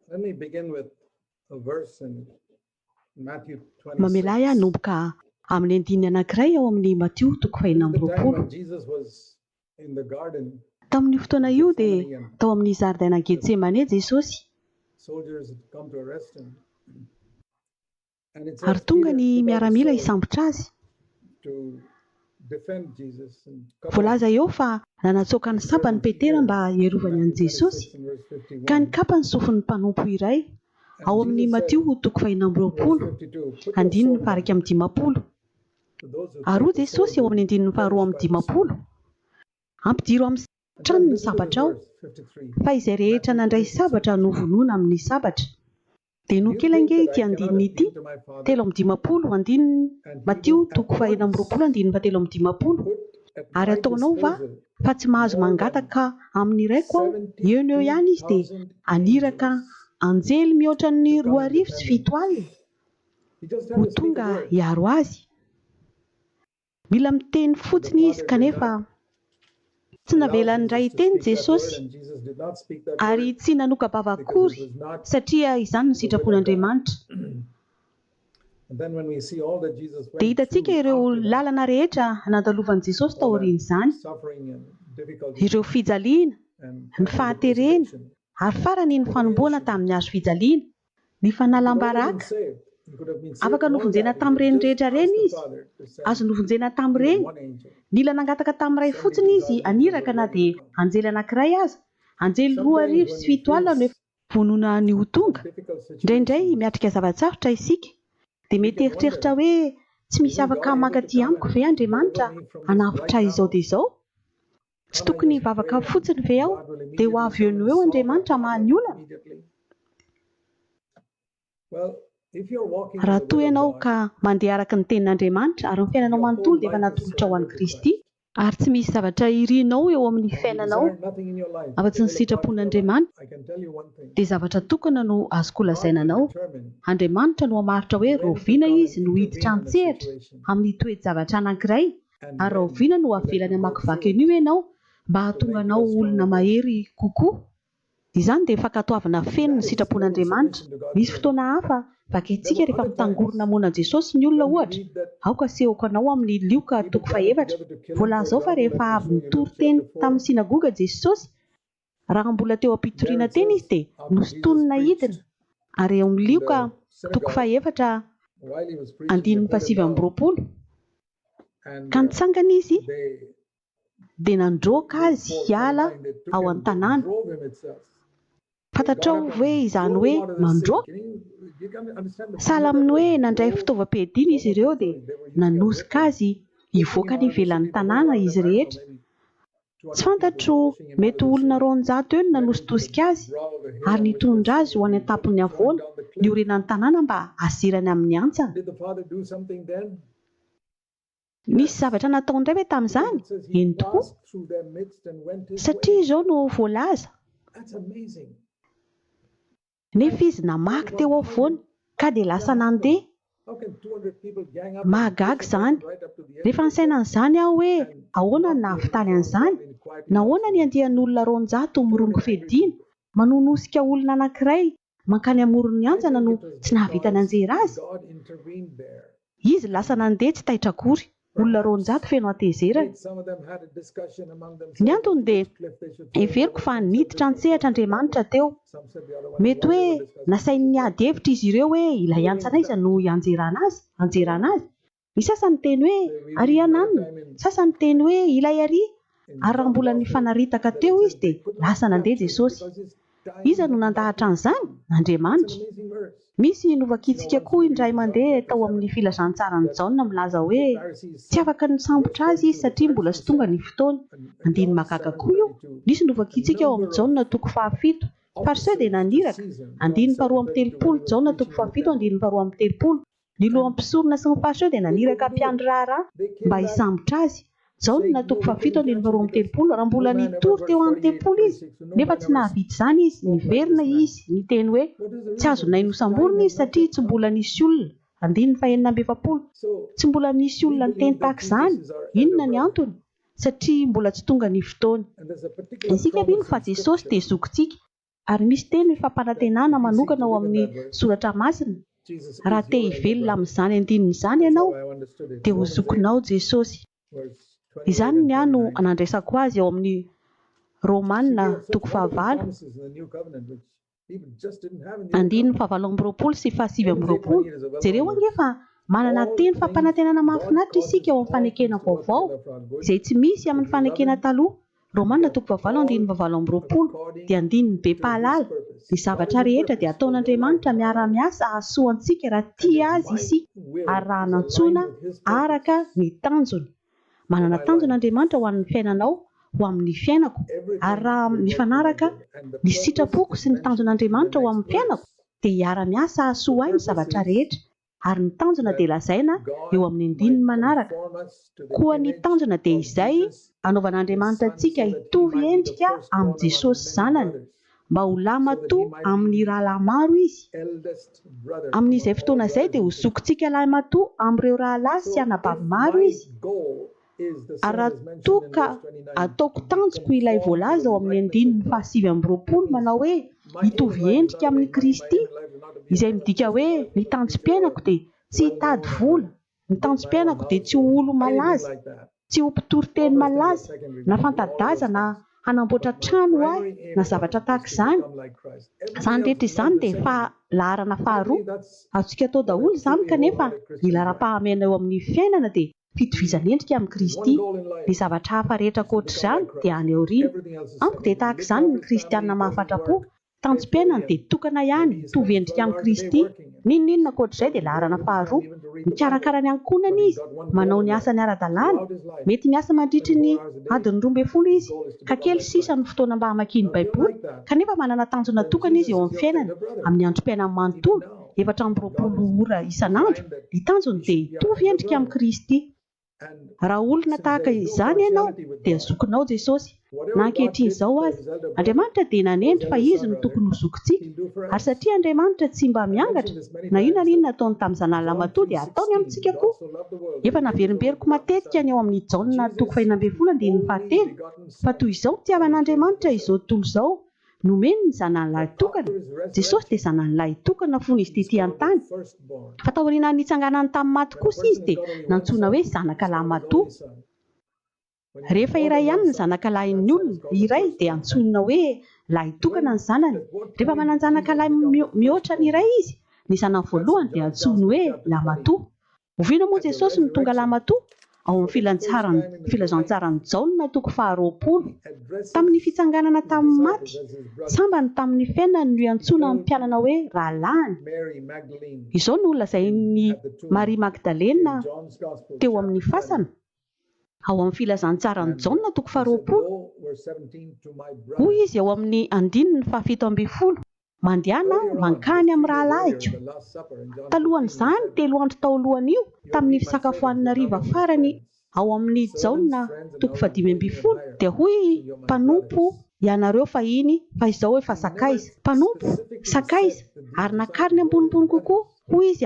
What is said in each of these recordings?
Let me begin with a verse in Matthew Mamelay 26. nomboka amin'ny andininy anankiray ao amin'ny Matteo toko This is the time 4:20. when Jesus was in the garden. Tamin'ny fotoana io dia tao amin'ny zaridaina Getsemane Jesosy, Soldiers had come to arrest him. And it ary says tonga Peter ny took out miaramila his sword hisambotra azy. to defend Jesus and cut Voalaza off eo fa nanatsoaka ny sapany Petera mba hierovany an Jesosy, in verse ka 51. nikapa ny sofin'ny mpanompo iray ao amin'ny Matteo toko 4:20, andininy faraka amin'ny 50. To those who Ary take the Jesosy sword ao amin'ny andininy faharoa amin'ny 50, ampidiro amin'ny trano ny sabatra ao, verse 53. fa izay rehetra nandray sabatra no vonoina amin'ny sabatra. Dia nokelange ity andininy ity, 3:50, andininy Matteo toko 4:20, andininy 7:50. Ary ataonao va fa tsy mahazo mangataka amin'ny iraiko aho, eo no eo ihany izy dia aniraka anjely mihoatra ny 2,700 He just had ho to speak a tonga word. hiaro azy. Mila miteny fotsiny izy kanefa tsy navelany iray teny Jesosy, And Jesus did not speak that ary word tsy nanokabava akory satria izany no sitrapon'Andriamanitra. And then when we see all that Jesus Dia went hitantsika through ireo after that, lalana rehetra nandalovan'i Jesosy tao aorian'izany, suffering and difficulty ireo fijaliana, and ny fahaterena, ary farany ny fanomboana tamin'ny hazo fijaliana, ny fanalam-baraka. saved. He could have been saved Afaka from all novonjena that. tamin'ireny He just rehetra asked ireny the izy, Father to send azo novonjena tamin'ireny. one angel. Nila nangataka tamin'iray fotsiny izy aniraka na dia anjely anankiray aza, anjely 2,700 no efa vonona ny ho tonga. Difficult Indraindray situation. miatrika zavatsarotra isika, dia mety eritreritra hoe tsy misy afaka mankaty amiko ve Andriamanitra hanavotra izao dia izao? Tsy tokony hivavaka fotsiny ve aho dia ho avy eo no eo Andriamanitra mahany olana? Immediately. Well, if you're walking in Raha the toa will ianao of God, ka mandeha araka ny tenin'Andriamanitra ary ny fiainanao manontolo dia efa natolotra ho an'i Kristy, ary tsy misy zavatra irianao eo amin'ny you fiainanao desire nothing in your life, afa-tsy ny sitrapon'Andriamanitra, I can tell you one thing. dia zavatra tokana no azoko God lazaina will anao. determine Andriamanitra no hamaritra hoe roviana izy no hiditra an-tsehatra amin'ny toe-javatra anankiray, ary roviana no havelany hamakivaky an'io ianao mba hahatonga anao olona mahery kokoa. Izany dia fankatoavana feno ny sitrapon'Andriamanitra. Misy fotoana hafa vakentsika rehefa mitangorona mona Jesosy ny olona ohatra. Aoka sehoko anao amin'ny Lioka toko 4, voalaza ao fa rehefa avy nitory teny tamin'ny sinagoga Jesosy, raha mbola teo am-pitoriana teny izy dia nosontonina hidina. Ary eo amin'ny Lioka toko 4, while he was preaching, andininy they put him down, 7:20, and ka nitsangana izy they dia nandroaka azy hiala they took ao him, an-tanàna. drove him itself. Fantatrao hoe izany hoe mandroaka. You can understand the Sahala amin'ny hoe nandray fitaovam-piadiana izy ireo dia nanosika azy hivoaka ny ivelan'ny tanàna izy rehetra. Tsy fantatro mety olona 200 eo no nanositosika azy ary nitondra azy ho any an-tampony havoana ny orenan'ny tanàna mba hasirany amin'ny antsana. Did the Father do something then? Nisy zavatra nataony indray hoe tamin'izany? It says he Eny tokoa, passed through their midst and went his satria way. izao no voalaza. That's amazing. Nefa izy namaky teo afovoany ka dia lasa nandeha. How can 200 people gang up Mahagaga izany. right up to the end? Rehefa nisaina an'izany aho hoe ahoana ny nahavitaly an'izany, na ahoana ny andehan'olona 200 mirongo fediana manonosika olona anankiray mankany amoron'ny antsana no tsy nahavitany anjera azy. God intervened there. Izy lasa nandeha tsy taitra akory, olona 200 feno atezerana. Some of them had a discussion among Ny themselves. antony dia Cliff they should fall. everiko fa niditra an-tsehatra Andriamanitra teo. Some said the other one. Mety hoe nasainy niady hevitra izy ireo hoe ilay antsana iza no anjerana azy. Ny sasany teny hoe ary ananina, sasany teny hoe ilay ary. Ary raha mbola nifanaritaka teo izy dia lasa nandeha Jesosy. Iza no nandahatra an'izany? Andriamanitra. Amazing verse. Misy novakitsika koa indray mandeha tao amin'ny filazantsarany Jaona milaza hoe tsy afaka nisambotra azy izy satria mbola sy tonga ny fotoana. Andiny makaka koa io. Nisy novakitsika ao amin'ny Jaona toko 7, Fariseo dia naniraka. Andiny 2:30, Jaona toko 7, andiny 2:30. Ny loham-pisorona sy ny Fariseo dia naniraka mpiandry raharaha mba hisambotra azy. Jaona toko 7, andiny 2:30, raha mbola nitory teo amin'ny tempolo izy, nefa tsy nahavita izany izy, niverina izy, niteny hoe tsy azonay nosamborina izy satria tsy mbola nisy olona. Andiny 4:70, tsy mbola nisy olona niteny tahaka izany. Inona ny antony? Satria mbola tsy tonga ny fotoana. And there's a particular Isika mino fa Jesosy dia zokintsika. Ary misy teny hoe fampanantenana manokana ao amin'ny soratra masina. Raha te hivelona amin'izany andinin'izany ianao dia ho zokinao Jesosy. Izany ny no anandraisako azy ao amin'ny Romana 9:20. Andininy 7:20 sy 7:20. Jereo angefa manana teny fampanantenana mahafinaritra isika ao amin'ny fanekena vaovao izay tsy misy amin'ny fanekena taloha. Romana 9:7-20 dia andininy be pahalala. Ny zavatra rehetra dia ataon'Andriamanitra miara-miasa ahasoa antsika raha tia azy isika ary raha anantsoina araka ny tanjony. Manana tanjon'Andriamanitra ho an'ny fiainanao, ho amin'ny fiainako. Ary raha mifanaraka ny sitrapoko sy ny tanjon'Andriamanitra ho amin'ny fiainako dia hiara-miasa ahasoa ahy ny zavatra rehetra. Ary ny tanjona dia lazaina eo amin'ny andininy manaraka. Koa ny tanjona dia izay anaovan'Andriamanitra antsika hitovy endrika amin'ny Jesosy Zanany, mba ho lahimatoa amin'ny rahalahy maro izy. Amin'izay fotoana izay dia ho zokintsika lahimatoa amin'ireo rahalahy sy anabavy maro izy. Ary raha toa ka ataoko tanjoko ilay voalaza ao amin'ny andininy 7:20 manao hoe hitovy endrika amin'ny Kristy, izay midika hoe ny tanjom-piainako dia tsy hitady vola, ny tanjom-piainako dia tsy ho olo malaza, tsy ho mpitoriteny malaza, na fanta-daza na hanamboatra trano ahy na zavatra tahaka izany. Izany rehetra izany dia laharana faharoa. Antsika atao daholo izany kanefa ny laharam-pahamena eo amin'ny fiainana dia fitovizana endrika amin'ny Kristy. Ny zavatra hafa rehetra ankoatr'izany dia any aoriana. Amiko dia tahaka izany ny kristianina mahafatra-po. Tanjom-piainana dia tokana ihany hitovy endrika amin'ny Kristy. N'inona ankoatr'izay dia laharana faharoa. Mikarakara ny ankonany izy, manao ny asany ara-dalàna. Mety miasa mandritra ny adiny 12 izy, ka kely sisa ny fotoana mba hamakiany Baiboly, kanefa manana tanjona tokana izy eo amin'ny fiainana. Amin'ny androm-piainany manontolo 420 ora isan'andro, ny tanjony dia hitovy endrika amin'ny Kristy. Raha olona tahaka izany ianao dia zokinao Jesosy. Na ankehitriny izao azy, Andriamanitra dia nanendry fa izy no tokony ho zokintsika. Ary satria Andriamanitra tsy mba miangatra, na inona nataony tamin'ny Zanany lahimatoa dia ataony amintsika koa. Efa naverimberiko matetika ny ao amin'ny Jaona 5:7. Fa toy izao tiavan'Andriamanitra izao tontolo izao, nomeny ny Zananylahy tokana. Jesosy dia Zananylahy tokana fony izy tetỳ an-tany. Fa taoriana nitsanganany tamin'ny maty kosa izy dia nantsoina hoe zanaka lahimatoa. Rehefa iray ihany ny zanaka lahin'ny olona, iray dia antsoina hoe lahy tokana ny zanany. Rehefa mananjanaka lahy mihoatra ny iray izy, ny zanany voalohany dia antsoina hoe lahimatoa. Oviana moa Jesosy no tonga lahimatoa ao amin'ny filazantsarany Jaona 2:20. Tamin'ny fitsanganana tamin'ny maty, sambany tamin'ny fiainana no antsoina amin'ny mpianana hoe rahalahiny. Izao no lazain'ny Maria Magdalena teo amin'ny fasana ao amin'ny filazantsarany Jaona 2:20. Hoy izy ao amin'ny andininy 7:70. Mandehana mankany amin'ny rahalahiko. Talohan'izany 3 andro tao alohan'io, tamin'ny fisakafoanana hariva farany ao amin'ny Jaona 5:20 dia hoy mpanompo ianareo fahiny fa izao efa sakaiza. Mpanompo sakaiza ary nakariny ambonimbony kokoa. Hoy izy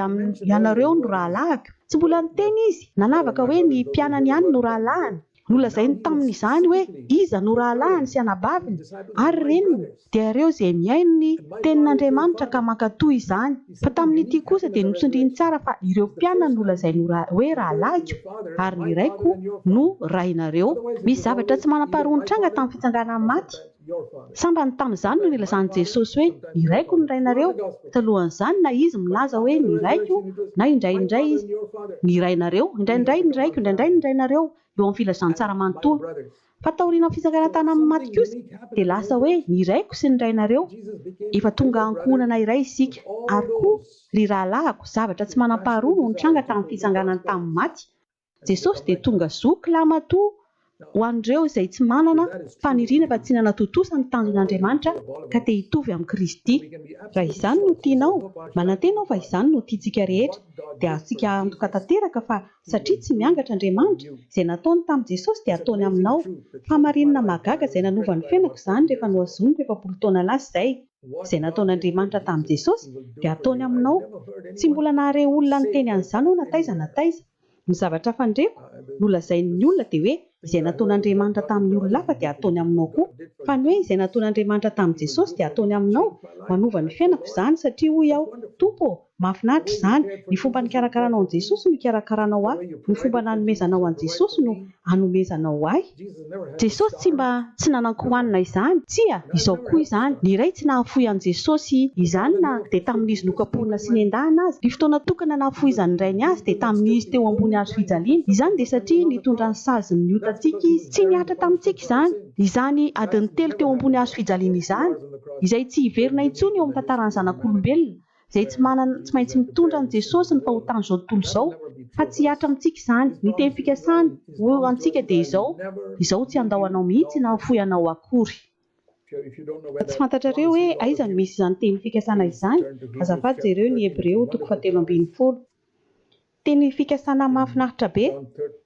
ianareo no rahalahiko. Tsy mbola niteny izy nanavaka hoe ny mpianany ihany no rahalahiny. Nolazainy tamin'izany hoe iza no rahalahiny sy anabaviny ary reniny dia ireo izay miaino ny tenin'Andriamanitra ka mankatoy izany. Fa tamin'ity kosa dia nosondriany tsara fa ireo mpianany nolazainy hoe rahalahiko ary ny raiko no rainareo. Misy zavatra tsy manam-paharoa nitranga tamin'ny fitsanganan'ny maty. Sambany tamin'izany no nilazany Jesosy hoe ny raiko no rainareo. Talohan'izany na izy milaza hoe ny raiko na indraindray izy ny rainareo, indraindray ny raiko, indraindray ny rainareo eo amin'ny filazantsara manontolo. Fa taoriana amin'ny fitsanganana amin'ny maty kosa dia lasa hoe ny raiko sy ny rainareo. Efa tonga ankohonana iray isika. Ary koa ry rahalahiko, zavatra tsy manam-paharoa no nitranga tamin'ny fitsanganana tamin'ny maty. Jesosy dia tonga zoky lahimatoa ho an'ireo izay tsy manana faniriana fa tsy nanatotosa ny tanjon'Andriamanitra ka te hitovy amin'ny Kristy. Raha izany no tianao, manantenao fa izany no tiantsika rehetra dia antsika antoka tanteraka fa satria tsy miangatra Andriamanitra, izay nataony tamin'i Jesosy dia ataony aminao. Famarinana magaga izay nanovany fiainako izany rehefa nohazoniko 70 taona lasa izay. Izay nataon'Andriamanitra tamin'i Jesosy dia ataony aminao. Tsy mbola nahare olona niteny an'izany hoe nataiza. Ny zavatra fandreko nolazain'ny olona dia hoe izay nataon'Andriamanitra tamin'ny olona hafa dia ataony aminao koa. Fa ny hoe izay nataon'Andriamanitra tamin'i Jesosy dia ataony aminao. Manova ny fiainako izany satria hoy aho, Tompo, mahafinaritra izany. Ny fomba nikarakaranao an'i Jesosy no nikarakaranao ahy. Ny fomba nanomezanao an'i Jesosy no hanomezanao ahy. Jesosy tsy nanankohanina izany. Tsia, izao koa izany. Ny iray tsy nahafoy an'i Jesosy izany na dia tamin'izy nokapohana sy nendahana azy. Ny fotoana tokana nahafohizany rainy azy dia tamin'ny izy teo ambony hazo fijaliana. Izany dia satria nitondra ny saziny ny otantsika izy. Tsy niatra tamintsika izany. Izany adiny telo teo ambony hazo fijaliana izany. Izay tsy hiverina intsony eo amin'ny tantaran'ny zanak'olombelona. Izay tsy maintsy mitondra an' Jesosy ny fahotany izao tontolo izao. Fa tsy hiatra amintsika izany. Ny teny fikasany ho antsika dia izao tsy andahoanao mihitsy na hafoy anao akory. Tsy fantatrareo hoe aiza no misy izany teny fikasana izany. Azafady jereo ny Hebreo 7:12. Teny fikasana mahafinaritra be.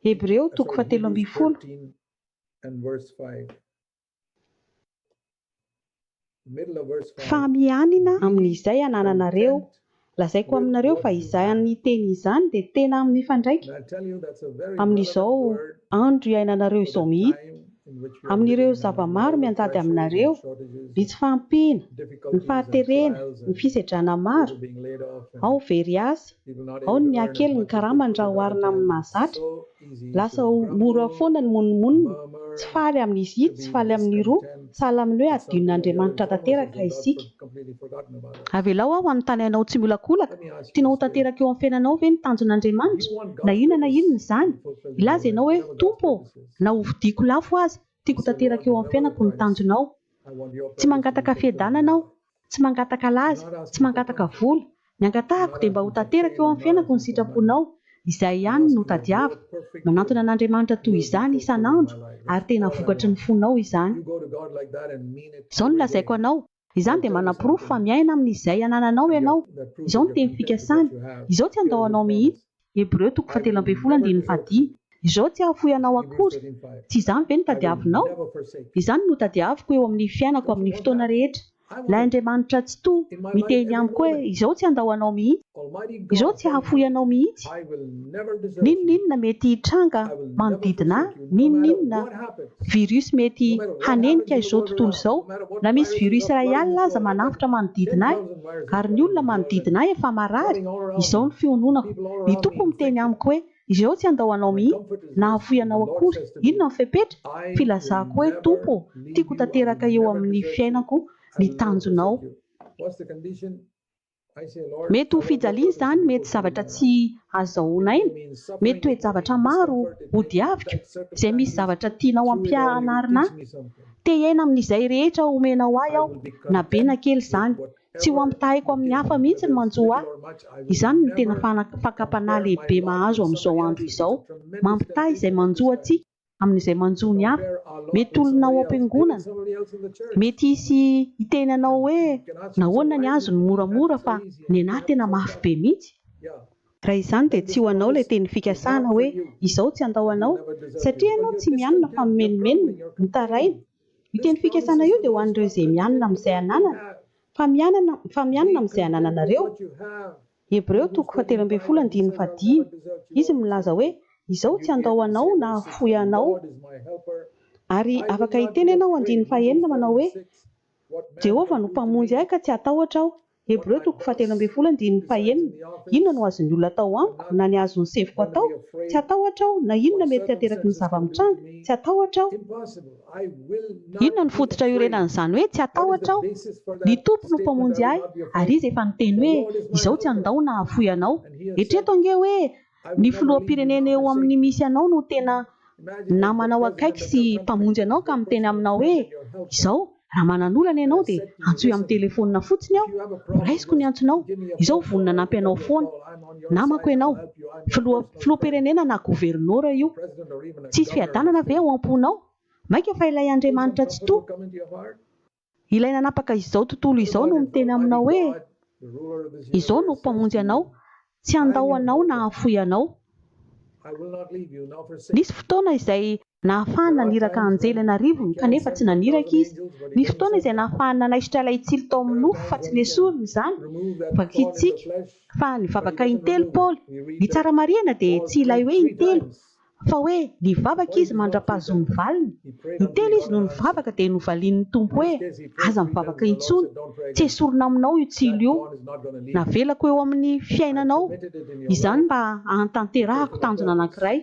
Hebreo 7:12. Fa mianina amin'izay anananareo. Lazaiko aminareo fa izany teny izany dia tena amin'ny fandraika. Amin'izao andro iainanareo izao mihitsy. Amin'ireo zava-maro mianjady aminareo, ny tsy fampiana, ny fahaterena, ny fisedrana maro, ao very asa, ao ny akely ny karama ny rahoarina amin'ny mahazatra. Lasa mora foana ny monomonina, tsy faly amin'izy ity, tsy faly amin'ny roa, sahala amin'ny hoe adion'Andriamanitra tanteraka isika. Avelao aho anontany anao tsy miolakolaka, tianao tanteraka eo amin'ny fiainanao ve ny tanjon'Andriamanitra? Na inona izany? Ilaza ianao hoe Tompo, na hovidiako lafo aza, tiako tanteraka eo amin'ny fiainako ny tanjonao. Tsy mangataka fiadananao, tsy mangataka laza, tsy mangataka vola. Ny angatahako dia mba ho tanteraka eo amin'ny fiainako ny sitraponao. Izay ihany no tadiaviko. Manantona an'Andriamanitra toy izany isan'andro ary tena vokatry ny fonao izany. Izao no lazaiko anao. Izany dia manam-porofo fa miaina amin'izay anananao ianao. Izao no teny fikasany. Izao tsy andahoanao mihitsy. Hebreo 7:15. Izao tsy hahafoy anao akory. Tsy izany ve no tadiavinao? Izany no tadiaviko eo amin'ny fiainako amin'ny fotoana rehetra. Ilay Andriamanitra tsy toa miteny amiko hoe izao tsy andahoanao mihitsy. Izao tsy hahafoy anao mihitsy. Ninona mety hitranga manodidina ahy? Ninona virus mety hanenika izao tontolo izao? Na misy virus iray alina aza manafitra manodidina ahy, ary ny olona manodidina ahy efa marary. Izao ny fiononako. Ny tompo miteny amiko hoe izao tsy andahoanao mihitsy, na hahafoy anao akory. Inona ny fepetra? Filazako hoe Tompo, tiako tanteraka eo amin'ny fiainako ny tanjonao. Mety ho fijaliana izany, mety zavatra tsy azahoanaina, mety hoe zavatra maro ho diaviko, izay misy zavatra tianao ampianarina ahy. Te hiaina amin'izay rehetra omenao ahy aho, na be na kely izany. Tsy ho ampitahiko amin'ny hafa mihitsy ny manjoa ahy. Izany no tena fakapana lehibe mahazo amin'izao andro izao. Mampitahy izay manjoa antsika amin'izay manjoa ny hafa. Mety olona ao am-piangonana, mety hisy hiteny anao hoe nahoana ny azo ny moramora fa ny anahy tena mafy be mihitsy. Raha izany dia tsy ho anao ilay teny fikasana hoe izao tsy andahoanao, satria ianao tsy mianina fa mimenomenona, mitaraina. Io teny fikasana io dia ho an'ireo izay mianina amin'izay ananana. Fa mianina amin'izay anananareo. Hebreo 7:15. Izy milaza hoe izao tsy andahoanao na hahafoy anao. Ary afaka hiteny ianao 9:9 manao hoe Jehovah no mpamonjy ahy ka tsy hatahotra aho. Hebreo 7:9. Inona no azon'ny olona atao amiko na ny azon'ny seviko atao? Tsy hatahotra aho. Na inona mety tanteraka ny zava-mitranga? Tsy hatahotra aho. Inona ny fototra iorenan'izany hoe tsy hatahotra aho? Ny tompo no mpamonjy ahy, ary izy efa niteny hoe izao tsy andao na hahafoy anao. Etreto ange hoe ny filoham-pirenena eo amin'ny misy anao no tena namanao akaiky sy mpamonjy anao ka miteny aminao hoe izao raha mananolana ianao dia antsoy amin'ny telefonina fotsiny aho, raisiko ny antsonao. Izao vonona nampy anao foana. Namako ianao. Filoham-pirenena na gouverneura io. Tsisy fiadanana ve ao am-ponao? Maika fa ilay Andriamanitra tsy toa. Ilay nanapaka izao tontolo izao no miteny aminao hoe izao no mpamonjy anao, tsy andahoanao na hahafoy anao. Nisy fotoana izay nahafahana naniraka anjely anarivony kanefa tsy naniraka izy. Nisy fotoana izay nahafahana nanaisitra ilay tsilo tao amin'ny nofo fa tsy nesoriny izany. Vakitsika fa nivavaka intelo Paoly. Ny tsara marihana dia tsy ilay hoe intelo fa hoe nivavaka izy mandra-pahazo ny valiny. Nitely izy no nivavaka dia novalian'ny tompo hoe aza mivavaka intsony, tsy esorina aminao io tsilo io, navelako eo amin'ny fiainanao. Izany mba hahatanterahako tanjona anankiray,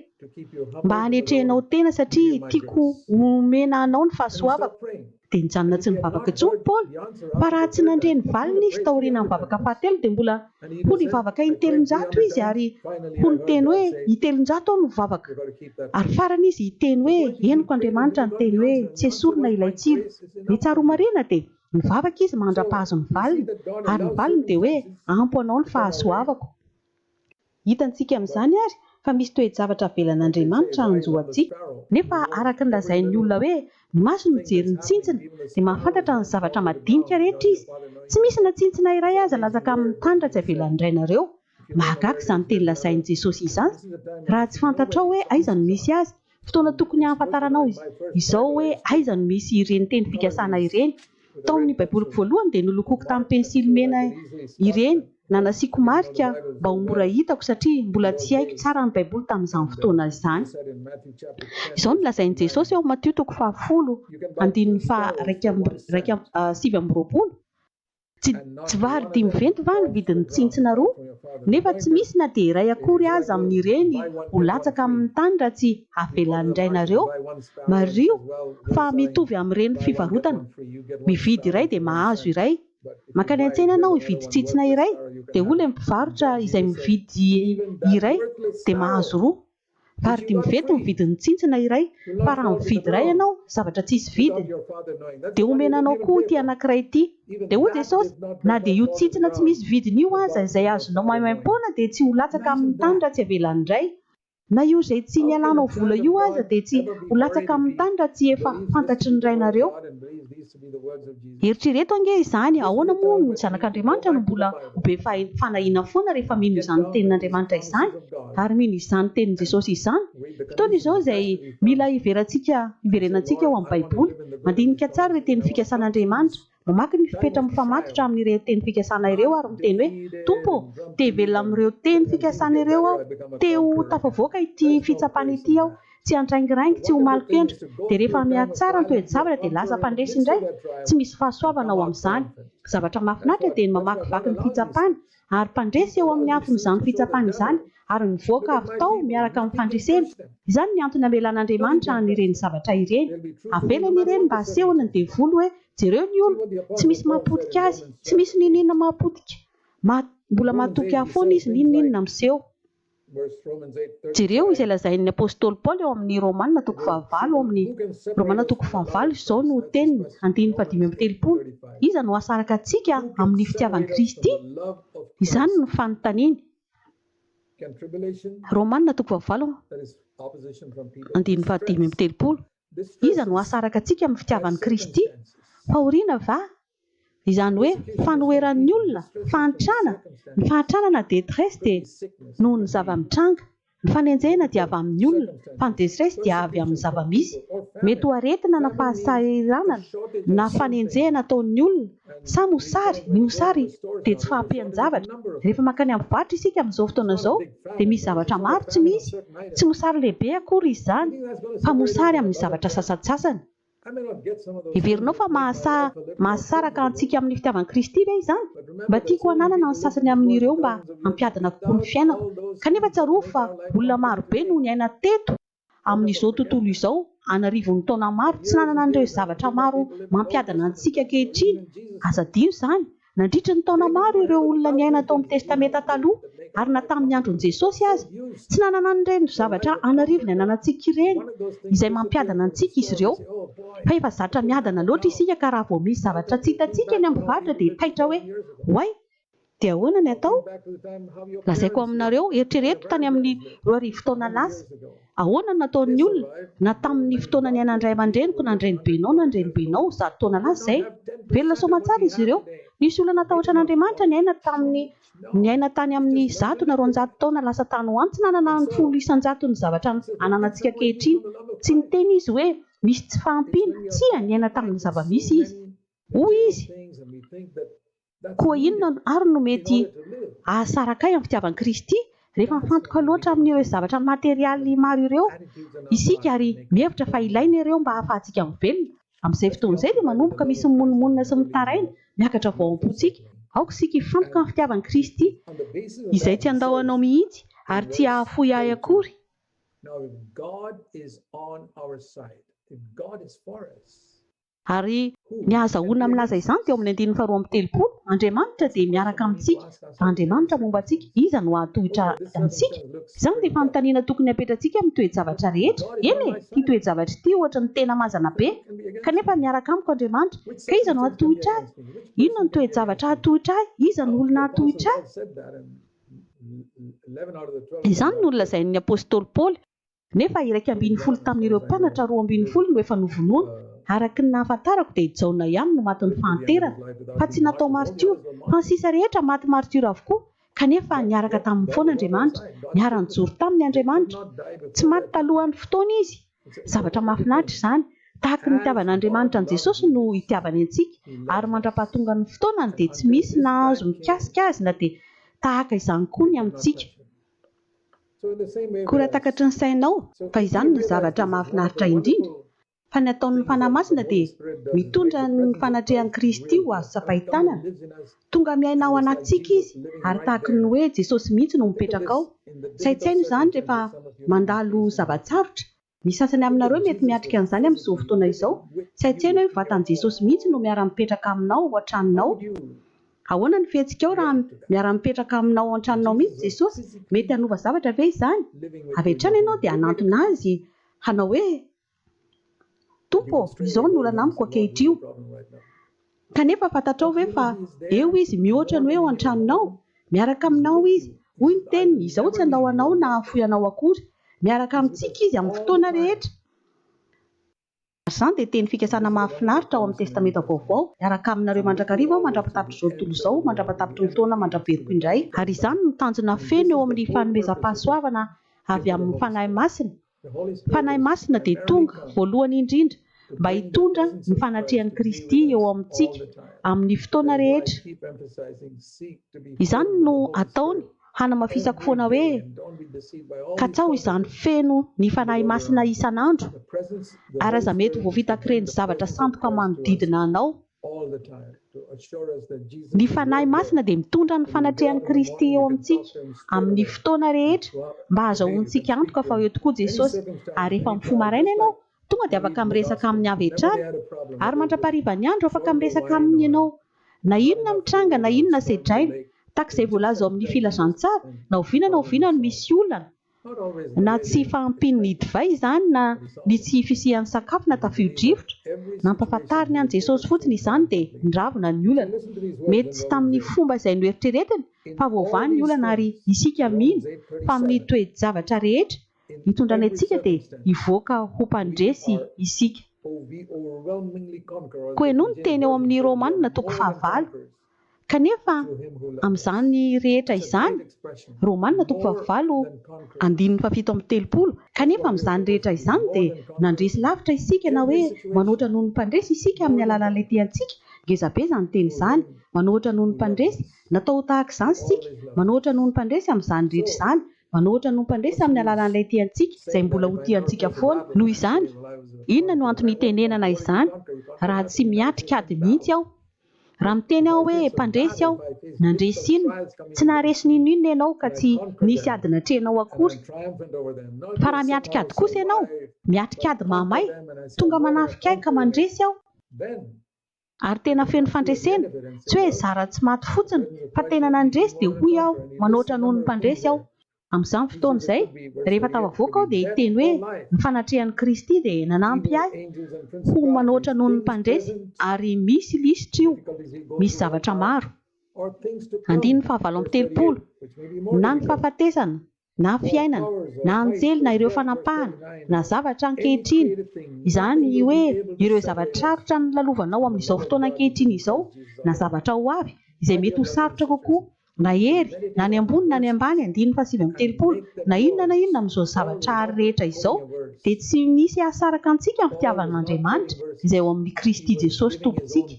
mba hanetrehanao tena satria tiako omena anao ny fahasoavako. Dia nijanona tsy nivavaka intsony Paoly, fa raha tsy nandreny valiny izy taoriana mivavaka fahatelo dia mbola ho nivavaka in-telonjato izy ary ho niteny hoe in-telonjato aho no mivavaka. Ary farany izy hiteny hoe henoko Andriamanitra niteny hoe tsy esorina ilay tsilo. Ny tsaro marina dia mivavaka izy mandra-pahazo ny valiny, ary ny valiny dia hoe ampo anao ny fahasoavako. Hitantsika amin'izany ary fa misy toe-javatra avelan'Andriamanitra anjoantsika, nefa araka ny lazain'ny olona hoe ny maso no mijery ny tsintsina dia mahafantatra ny zavatra madinika rehetra izy. Tsy misy na tsintsina iray aza latsaka amin'ny tany raha tsy avelan'ny rainareo. Mahagaga izany teny lazain'i Jesosy izany. Raha tsy fantatrao hoe aiza no misy azy, fotoana tokony hahafantaranao izao hoe aiza no misy ireny teny fikasana ireny. Tao amin'ny baiboliko voalohany dia nolokoiko tamin'ny pensily mena ireny, nanasiako marika mba ho mora hitako satria mbola tsy haiko tsara ny baiboly tamin'izany fotoana izany. Izao no lazain'i Jesosy ao Mateo 10:7-20. Tsy vary 5 venty va ny vidin'ny tsintsina roa? Nefa tsy misy na dia iray akory aza amin'ireny ho latsaka amin'ny tany raha tsy avelan'ny rainareo. Mario fa mitovy amin'ireny fivarotana. Mividy iray dia mahazo iray. Makany an-tsena ianao hividy tsintsina iray dia olona mpivarotra izay mividy iray dia mahazo roa. Vary 5 venty mividin'ny tsintsina iray, fa raha mividy iray ianao zavatra tsisy vidy dia omenanao koa ity anankiray ity. Dia hoy Jesosy, na dia io tsintsina tsy misy vidiny io aza izay azonao maimaim-poana dia tsy ho latsaka amin'ny tany raha tsy avelan'ny ray. Na io izay tsy nialanao vola io aza dia tsy ho latsaka amin'ny tany raha tsy efa fantatry ny rainareo. Eritrereto ange izany, ahoana moa ny zanak'Andriamanitra no mbola ho be fanahiana foana rehefa mino izany tenin'Andriamanitra izany ary mino izany tenin' Jesosy izany. Fotoana izao izay mila hiverenantsika eo amin'ny baiboly, mandinika tsara ireo teny fikasan'Andriamanitra, mamaky ny fipetra mifamatotra amin'ireo teny fikasana ireo ary miteny hoe Tompo, te velona amin'ireo teny fikasana ireo aho, te ho tafavoaka ity fitsapana ity aho, tsy handraingiraingy, tsy ho malok'endro. Dia rehefa mihatsara tsara ny toe-javatra dia lasa mpandresy indray, tsy misy fahasoavana ao amin'izany. Zavatra mahafinaritra dia ny mamakivaky ny fitsapana ary mpandresy eo amin'ny afon'izany fitsapana izany ary mivoaka avy tao miaraka amin'ny fandresena. Izany ny antony amelan'Andriamanitra anireny zavatra ireny. Avelany ireny mba asehony ny devoly hoe jereo ny olo, tsy misy mahapotika azy, tsy misy ninina mahapotika. Mbola mahatoky afoana izy ninina miseho. Jereo izay lazain'ny apôstôly Paoly eo amin'ny Romana 9:9, amin'ny Romana 9:9 izao no teniny 5:30. Iza no asaraka antsika amin'ny fitiavan'i Kristy? Izany no fanontaniany. Romana 9:9. Iza no asaraka antsika amin'ny fitiavan'i Kristy? Fahoriana va? Izany hoe fanoheran'ny olona, fahantrana. Ny fahantranana détresse dia noho ny zava-mitranga. Ny fanenjehana dia avy amin'ny olona, fa ny détresse dia avy amin'ny zava-misy. Mety ho aretina na fahasahiranana na fanenjehana ataon'ny olona. Sa mosary, ny mosary dia tsy fahampihan-javatra. Rehefa mankany amin'ny varotra isika amin'izao fotoana izao dia misy zavatra maro tsy misy. Tsy mosary lehibe akory izany, fa mosary amin'ny zavatra sasatsasany. Heverinao fa mahasaraka antsika amin'ny fitiavan'i Kristy ve izany? Mba tiako hananana ny sasany amin'ireo mba hampiadana kokoa ny fiainako. Kanefa tsaroa fa olona maro be no niaina teto amin'izao tontolo izao, anarivon'ny taona maro, tsy nanana an'ireo zavatra maro mampiadana antsika ankehitriny. Aza dino izany, nandritry ny taona maro ireo olona niaina tao amin'ny testameta taloha ary na tamin'ny andron'i Jesosy aza, tsy nanana an'ireny zavatra anarivony ananantsika ireny izay mampiadana antsika izy ireo. Fa efa zatra miadana loatra isika ka raha vao misy zavatra tsy hitantsika eny amin'ny varotra dia taitra hoe hoay, dia ahoana ny atao? Lazaiko aminareo eritrereto tany amin'ny 2000 taona lasa. Ahoana nataon'ny olona? Na tamin'ny fotoana niainan'Ray aman-dreniko na Andrenibenao na Andrenibenao 100 taona lasa izay. Velona soamantsara izy ireo. Nisy olona natahotra an'Andriamanitra niaina tany amin'ny 100 na 200 taona lasa tany ho any, tsy nanana ny 100 ny zavatra ananantsika ankehitriny. Tsy niteny izy hoe misy tsy fahampiana, tsy niaina tamin'ny zava-misy izy. Hoy izy, koa inona ary no mety ahasaraka ahy amin'ny fitiavan'i Kristy? Rehefa mifantoka loatra amin'ireo zavatra materialy maro ireo isika ary mihevitra fa ilaina ireo mba hahafahantsika mivelona. Amin'izay fotoana izay dia manomboka misy monina sy mitaraina miakatra vao am-pontsika. Aoka isika hifantoka amin'ny fitiavan'i Kristy izay tsy andahoanao mihitsy ary tsy hahafoy ahy akory. Ary ny ahazahoana milaza izany dia ao amin'ny 2:30 Andriamanitra dia miaraka amintsika. Andriamanitra momba antsika, iza no ahatohitra amintsika? Izany dia fanontaniana tokony hapetratsika amin'ny toe-javatra rehetra. Eny e, ity toe-javatra ity ohatra ny tena mazana be. Kanefa miaraka amiko Andriamanitra, ka iza no ahatohitra ahy? Inona ny toe-javatra ahatohitra ahy? Iza no olona ahatohitra ahy? Izany no nolazain'ny apôstôly Paoly. Nefa 1:10 tamin'ireo mpianatra 2:10 no efa novonoana. Araka ny nahafantarako dia Jaona ihany no maty ny fahanterana, fa tsy natao martyr, fa ny sisa rehetra maty martyr avokoa. Kanefa niaraka tamin'ny foana Andriamanitra, niara-nijoro tamin'ny Andriamanitra. Tsy maty talohan'ny fotoana izy. Zavatra mahafinaritra izany. Tahaka ny itiavan'Andriamanitra an'i Jesosy no itiavany antsika, ary mandra-pahatonga ny fotoanany dia tsy misy na azo mikasika azy na dia tahaka izany koa ny amintsika. Koa raha takatry ny sainao, fa izany ny zavatra mahafinaritra indrindra. Fa ny ataon'ny fanahy masina dia mitondra ny fanatrehan'i Kristy ho azo sapahitana. Tonga miaina ao anatsika izy, ary tahaka ny hoe Jesosy mihitsy no mipetraka ao. Saintsaina izany rehefa mandalo zava-tsarotra. Ny sasany aminareo mety miatrika an'izany amin'izao fotoana izao. Saintsaina hoe vatan'i Jesosy mihitsy no miara-mipetraka aminao ao an-tranonao. Ahoana ny fihetsika ao raha miara-mipetraka aminao ao an-tranonao mihitsy Jesosy? Mety hanova zavatra ve izany? Avy hatrany ianao dia hanantona azy, hanao hoe Tompo, izao ny olana amiko ankehitr'io. Kanefa fantatrao ve fa eo izy mihoatra ny hoe ao an-tranonao, miaraka aminao izy. Hoy ny teniny, izao tsy andahoanao na hahafoy anao akory. Miaraka amintsika izy amin'ny fotoana rehetra. Izany dia teny fikasana mahafinaritra ao amin'ny testamenta vaovao. Miaraka aminareo mandrakariva aho mandrapatapitra izao tontolo izao, mandrapatapitra ny fotoana mandraperiko indray. Ary izany no tanjona feno eo amin'ny fanomezam-pahasoavana avy amin'ny fanahy masina. Fanahy masina dia tonga voalohany indrindra mba hitondra ny fanatrehan'i Kristy eo amintsika amin'ny fotoana rehetra. Izany no ataony hanamafisako foana hoe katsao izany feno ny fanahy masina isan'andro, ary aza mety voavita kireny zavatra sandoka manodidina anao. Ny fanahy masina dia mitondra ny fanatrehan'i Kristy eo amintsika amin'ny fotoana rehetra mba azahoantsika antoka fa eo tokoa Jesosy. Ary rehefa mifoha maraina ianao, tonga dia afaka miresaka amin'ny avy hatrany, ary mandrapariva ny andro afaka miresaka aminy ianao. Na inona mitranga, na inona sedraina, tahaka izay voalaza ao amin'ny filazantsara, na oviana no misy olana, na tsy fahampian'ny divay izany, na ny tsy fisihan'ny sakafo na tafio-drivotra. Nampahafantariny an'i Jesosy fotsiny izany dia nravina ny olana. Mety tsy tamin'ny fomba izay noeritreretiny, fa voavany ny olana ary isika mino fa amin'ny toe-javatra rehetra hitondrany antsika dia hivoaka ho mpandresy isika. Koa ianao ny teny ao amin'ny Romana 9:9. Kanefa amin'izany rehetra izany, Romana 9:7. Kanefa amin'izany rehetra izany dia nandresy lavitra isika na hoe manoatra noho ny mpandresy isika amin'ny alalan'ilay tiantsika. Ngezabe izany teny izany, manoatra noho ny mpandresy, natao tahaka izany isika, manoatra noho ny mpandresy amin'izany rehetra izany, manoatra noho ny mpandresy amin'ny alalan'ilay tiantsika izay mbola ho tiantsika foana. Noho izany, inona no antony itenenana izany raha tsy miatrika ady mihitsy aho? Raha miteny aho hoe mpandresy aho, nandresy inona? Tsy naharesy n'inona ianao ka tsy nisy ady natrenao akory. Fa raha miatrika ady kosa ianao, miatrika ady mamay, tonga manafika ahy ka mandresy aho. Ary tena feno fandresena, tsy hoe zara tsy maty fotsiny, fa tena nandresy dia hoy aho manoatra noho ny mpandresy aho. Amin'izany fotoana izay, rehefa tafavoaka aho dia hiteny hoe ny fanatrehan'i Kristy dia nanampy ahy ho manoatra noho ny mpandresy, ary misy lisitra io, misy zavatra maro. 7:30 na ny fahafatesana, na fiainana, na anjely, na ireo fanampahana, na zavatra ankehitriny. Izany hoe ireo zavatra no lalovanao amin'izao fotoana ankehitriny izao, na zavatra ho avy izay mety ho sarotra kokoa, na hery na ny ambony na ny ambany 9:7 na inona amin'izao zavatra rehetra izao dia tsy misy asaraka antsika amin'ny fitiavan'Andriamanitra izay ao amin'ny Kristy Jesosy tompontsika.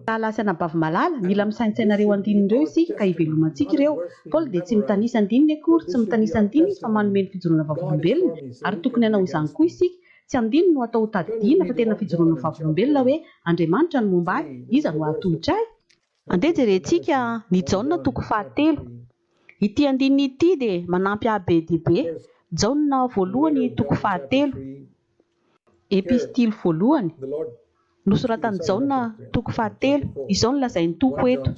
Talasy anabavy malala mila misaintsainareo andinindreo isika ka hivelomantsika ireo. Paoly dia tsy mitanisa andininy akory, tsy mitanisa andininy fa manome ny fijoroana vavolombelona ary tokony hanao izany koa isika. Tsy andininy no atao tadidiana fa tena fijoroana vavolombelona hoe Andriamanitra no momba ahy, iza no ahatohitra ahy. Andeha jerentsika ny Jaona 7. Ity andininy ity dia manampy ABDB. Jaona 1:7. Epistily voalohany nosoratan'i Jaona 7. Izao no lazain'ny tompo eto.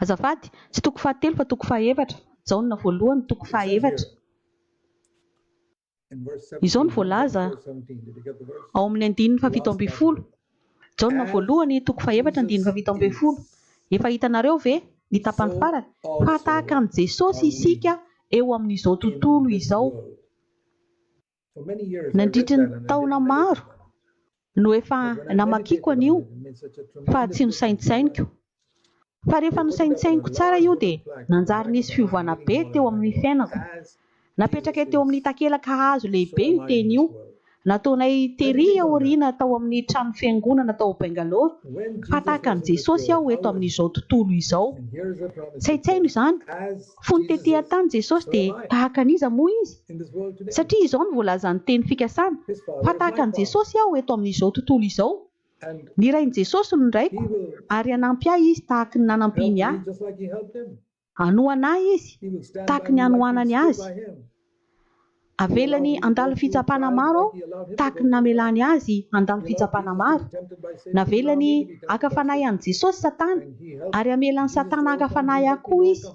Azafady, tsy 7 fa 7. Jaona 1:7. Izao no voalaza ao amin'ny andininy 7. Jaona 1:7. Efa hitanareo ve ny tapany farany fa tahaka an'i Jesosy isika eo amin'izao tontolo izao. Nandritry ny taona maro no efa namakiako an'io fa tsy nosaintsainiko. Fa rehefa nosaintsainiko tsara io dia nanjary nisy fiovana be teo amin'ny fiainako. Napetraka teo amin'ny takelaka hazo lehibe io teny io. Nataonay tery aoriana tao amin'ny trano fiangonana tao Bengalore. Fa tahaka an'i Jesosy aho eto amin'izao tontolo izao. Tsaitsaino izany. Fony tetỳ tany Jesosy dia tahaka an'iza moa izy? Satria izao no voalazan'ny teny fikasana. Fa tahaka an'i Jesosy aho eto amin'izao tontolo izao. Ny rain'i Jesosy no raiko ary hanampy ahy izy tahaka ny nanampiany ahy. Hanohana ahy izy tahaka ny hanohanany azy. Avelany andalo fitsapana maro aho tahaka ny namelany azy andalo fitsapana maro. Navelany hakafanay an'i Jesosy Satana ary hamelan'ny Satana hakafanay ahy koa izy.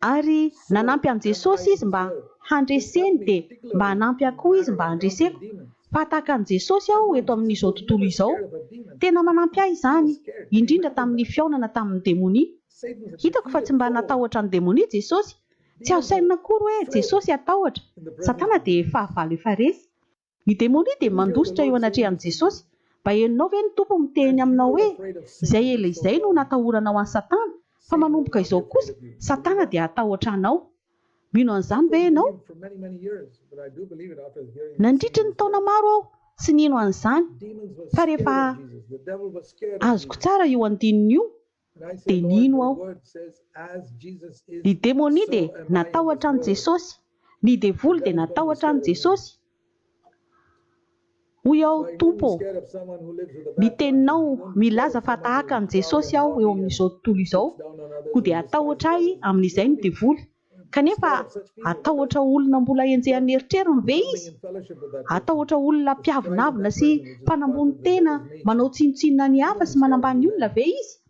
Ary nanampy an'i Jesosy izy mba handreseny dia mba hanampy ahy koa izy mba handreseko. Fa tahaka an'i Jesosy aho eto amin'izao tontolo izao. Tena manampy ahy izany, indrindra tamin'ny fiaonana tamin'ny démonie. Hitako fa tsy mba natahotra ny démonie Jesosy. Tsy azo sainina akory hoe Jesosy atahotra. Satana dia fahavalo efa resy. Ny démonie dia mandositra eo anatrehan'i Jesosy. Mba henonao ve ny tompo miteny aminao hoe izay ela izay no natahoranao an'i Satana, fa manomboka izao kosa Satana dia atahotra anao. Mino an'izany ve ianao? Nandritry ny taona maro aho sy nino an'izany. Fa rehefa azoko tsara io andininy io dia nino aho. Ny démonie dia natahotra an'i Jesosy. Ny devoly dia natahotra an'i Jesosy. Hoy aho tompo, ny teninao milaza fa tahaka an'i Jesosy aho eo amin'izao tontolo izao, koa dia atahotra ahy amin'izay ny devoly. Kanefa atahotra olona mbola enjehan'ny eritrerony ve izy? Atahotra olona mpiavonavina sy mpanambony tena manao tsinotsinona ny hafa sy manambany olona ve izy?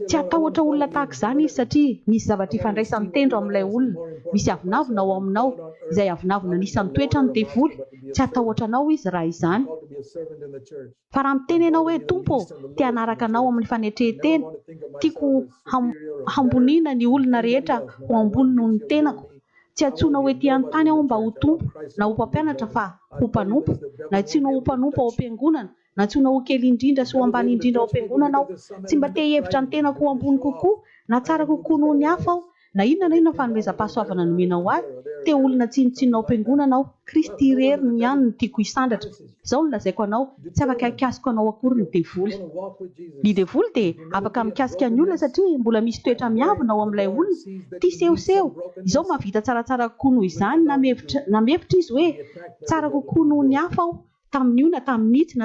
Tsy atahotra olona tahaka izany izy satria misy zavatra ifandraisan'ny tendro amin'ilay olona. Misy avinavina ao aminao, izay avinavina anisan'ny toetra ny devoly. Tsy atahotra anao izy raha izany. Fa raha miteny ianao hoe tompo, te hanaraka anao amin'ny fanetrehantena, tiako hamboniana ny olona rehetra ho ambony noho ny tenako. Tsy antsoina hoe ety an-tany aho mba ho tompo na ho mpampianatra fa ho mpanompo, na antsoina ho mpanompo ao am-piangonana, na antsoina ho kely indrindra sy ho ambany indrindra ao am-piangonana aho. Tsy mba te hevitra ny tenako ho ambony kokoa na tsara kokoa noho ny hafa aho, na inona fanomezam-pahasoavana nomenao ahy. Te olona tsinotsinona ao am-piangonana aho. Kristy reriny ihany no tiako hisandratra. Izao no lazaiko anao, tsy afaka hikasiko anao akory ny devoly. Ny devoly dia afaka mikasika ny olona satria mbola misy toetra miavona ao amin'ilay olona. Tia sehoseho, izao mahavita tsaratsara kokoa noho izany namevitra izy hoe tsara kokoa noho ny hafa aho tamin'io na tamin'itsy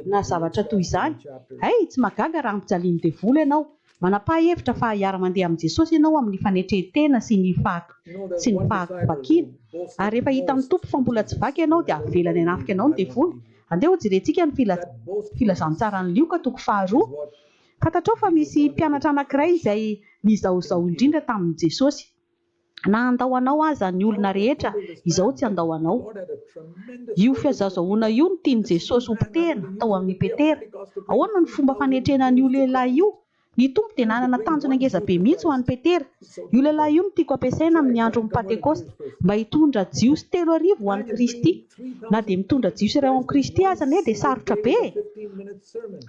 na zavatra toy izany. Hay, tsy magaga raha mijalian'ny devoly ianao. Manapa-hevitra fa hiara-mandeha amin'i Jesosy ianao amin'ny fanetrehantena sy ny fahakivakiana. Ary rehefa hita amin'ny tompo fa mbola tsy vaky ianao dia avelany hanafika anao ny devoly. Andeha ho jerentsika ny filazantsarany Lioka 2. Fantatrao fa misy mpianatra anankiray izay nizaozao indrindra tamin'i Jesosy. Na andao anao aza ny olona rehetra, izao tsy andao anao. Io fizazahoana io no tian'i Jesosy ho potehina tao amin'ny Petera. Ahoana ny fomba fanetrena an'io lehilahy io? Ny tompo dia nanana tanjona ngeza be mihitsy ho an'ny Petera. Io lehilahy io no tiako ampiasaina amin'ny andro ny Pentekosta mba hitondra jiosy 3,000 ho an'i Kristy. Na dia mitondra jiosy iray ho an'i Kristy aza anie dia sarotra be.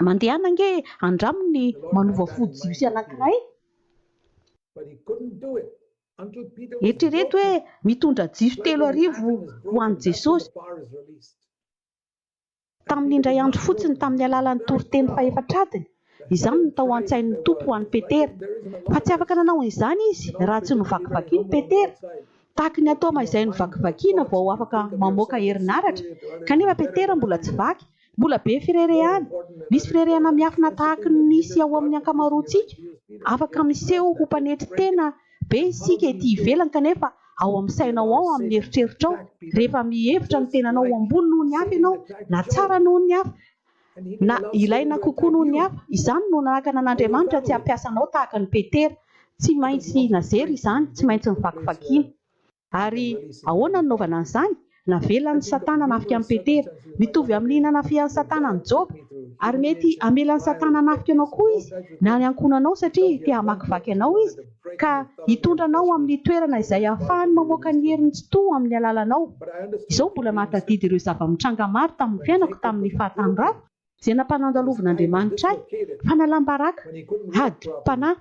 Mandehana ange andraminy manova fody jiosy anankiray. Eritrereto hoe mitondra jiosy 3,000 ho an'i Jesosy. Tamin'indray andro fotsiny tamin'ny alalan'ny toriteny fahefatradiny, izany no tao an-tsain'ny tompo ho an'i Petera. Fa tsy afaka nanao izany izy raha tsy novakivakiany Petera. Tahaka ny atao amin'izay novakivakiana vao afaka mamoaka herinaratra. Kanefa Petera mbola tsy vaky, mbola be firerehana. Misy firerehana miafina tahaka ny nisy ao amin'ny ankamaroantsika. Afaka miseho ho mpanety tena be isika ety ivelany kanefa ao amin'ny sainao ao, amin'ny eritreritrao. Rehefa mihevitra ny tenanao ambony noho ny hafa ianao, na tsara noho ny hafa, na ilaina kokoa noho ny hafa, izany no nanakana an'Andriamanitra tsy hampiasanao tahaka ny Petera. Tsy maintsy nazery izany, tsy maintsy nivakivakiana. Ary ahoana ny naovana an'izany? Navelan'ny Satana nafika amin'ny Petera, mitovy amin'ny nanafian'ny Satana ny Job. Ary mety hamelan'ny Satana nafika anao koa izy, na ny ankonanao satria te hamakivaky anao izy, ka hitondra anao amin'ny toerana izay ahafahany mamoaka ny herin'ny tsy toa amin'ny alalanao. Izao mbola mahatadidy ireo zava-mitranga maro tamin'ny fiainako tamin'ny fahatany rafy, izay nampanandalovin'Andriamanitra ahy, fa nalambaraka, ady-panahy,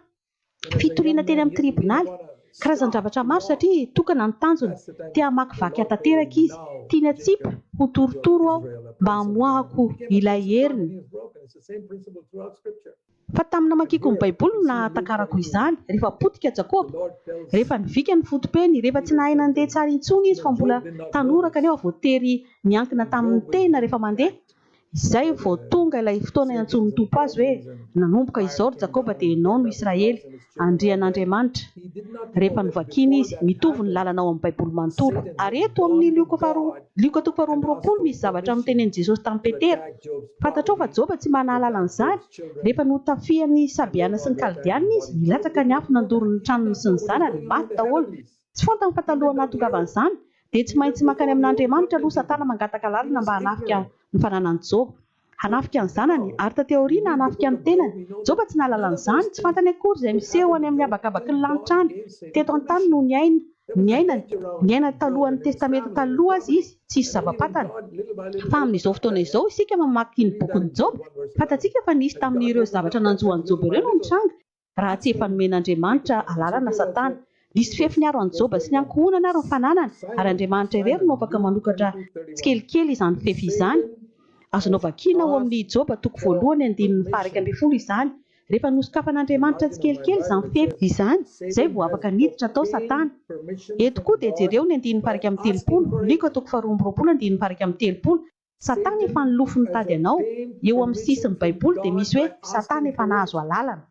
fitoriana teny amin'ny tribonaly. Karazan-javatra maro satria tokana ny tanjony, te hamakivaky atanteraka izy, tiany atsipa ho torotoro aho mba hamoahako ilay heriny. Fa tamina makiko ny Baiboly na takarako izany, rehefa potika Jakoba, rehefa nivika ny fotopeny, rehefa tsy nahay nandeha tsara intsony izy fa mbola tanora kanefa voatery miankina tamin'ny tena rehefa mandeha. Izay vao tonga ilay fotoana iantson'ny tompo azy hoe nanomboka izao ry Jakoba dia ianao no Israely, andrian'Andriamanitra. Rehefa nivakiana izy, mitovy ny lalanao amin'ny Baiboly manontolo. Ary eto amin'ny Lioka 12 misy zavatra mitenen'i Jesosy tamin'ny Petera. Fantatrao fa Joba tsy manahalala an'izany. Rehefa notafian'ny Sabiana sy ny Kaldiana izy, nilatsaka ny afo nandoro ny tranony sy ny zanany, maty daholo. Tsy fantany fa taloha nahatongavan'izany dia tsy maintsy makany amin'Andriamanitra aloha Satana mangataka lalina mba hanafika ny fananan'i Joba. Hanafika ny zanany ary tateoriana hanafika ny tenany. Joba tsy nahalala an'izany, tsy fantany akory izay miseho any amin'ny habakabaky ny lanitra any. Teto an-tany no niaina talohan'ny testamenta taloha azy izy, tsisy zava-patana. Fa amin'izao fotoana izao isika mamaky ny bokin'i Joba, fantatsika fa nisy tamin'ireo zavatra nanjohan'i Joba ireo no nitranga. Raha tsy efa nomen'Andriamanitra alalana Satana. Nisy fefy niaro an'i Joba sy ny ankohonana ary ny fananana, ary Andriamanitra irery no afaka manokatra tsikelikely izany fefy izany. Azonao vakiana ao amin'ny Joba 1:10 izany. Rehefa nosokafan'Andriamanitra tsikelikely izany fefy izany, izay vao afaka niditra tao Satana. Eto koa dia jereo ny 10:30, Lioka 12:20. Satana efa nilofo nitady anao. Eo amin'ny sisin'ny Baiboly dia misy hoe Satana efa nahazo alalana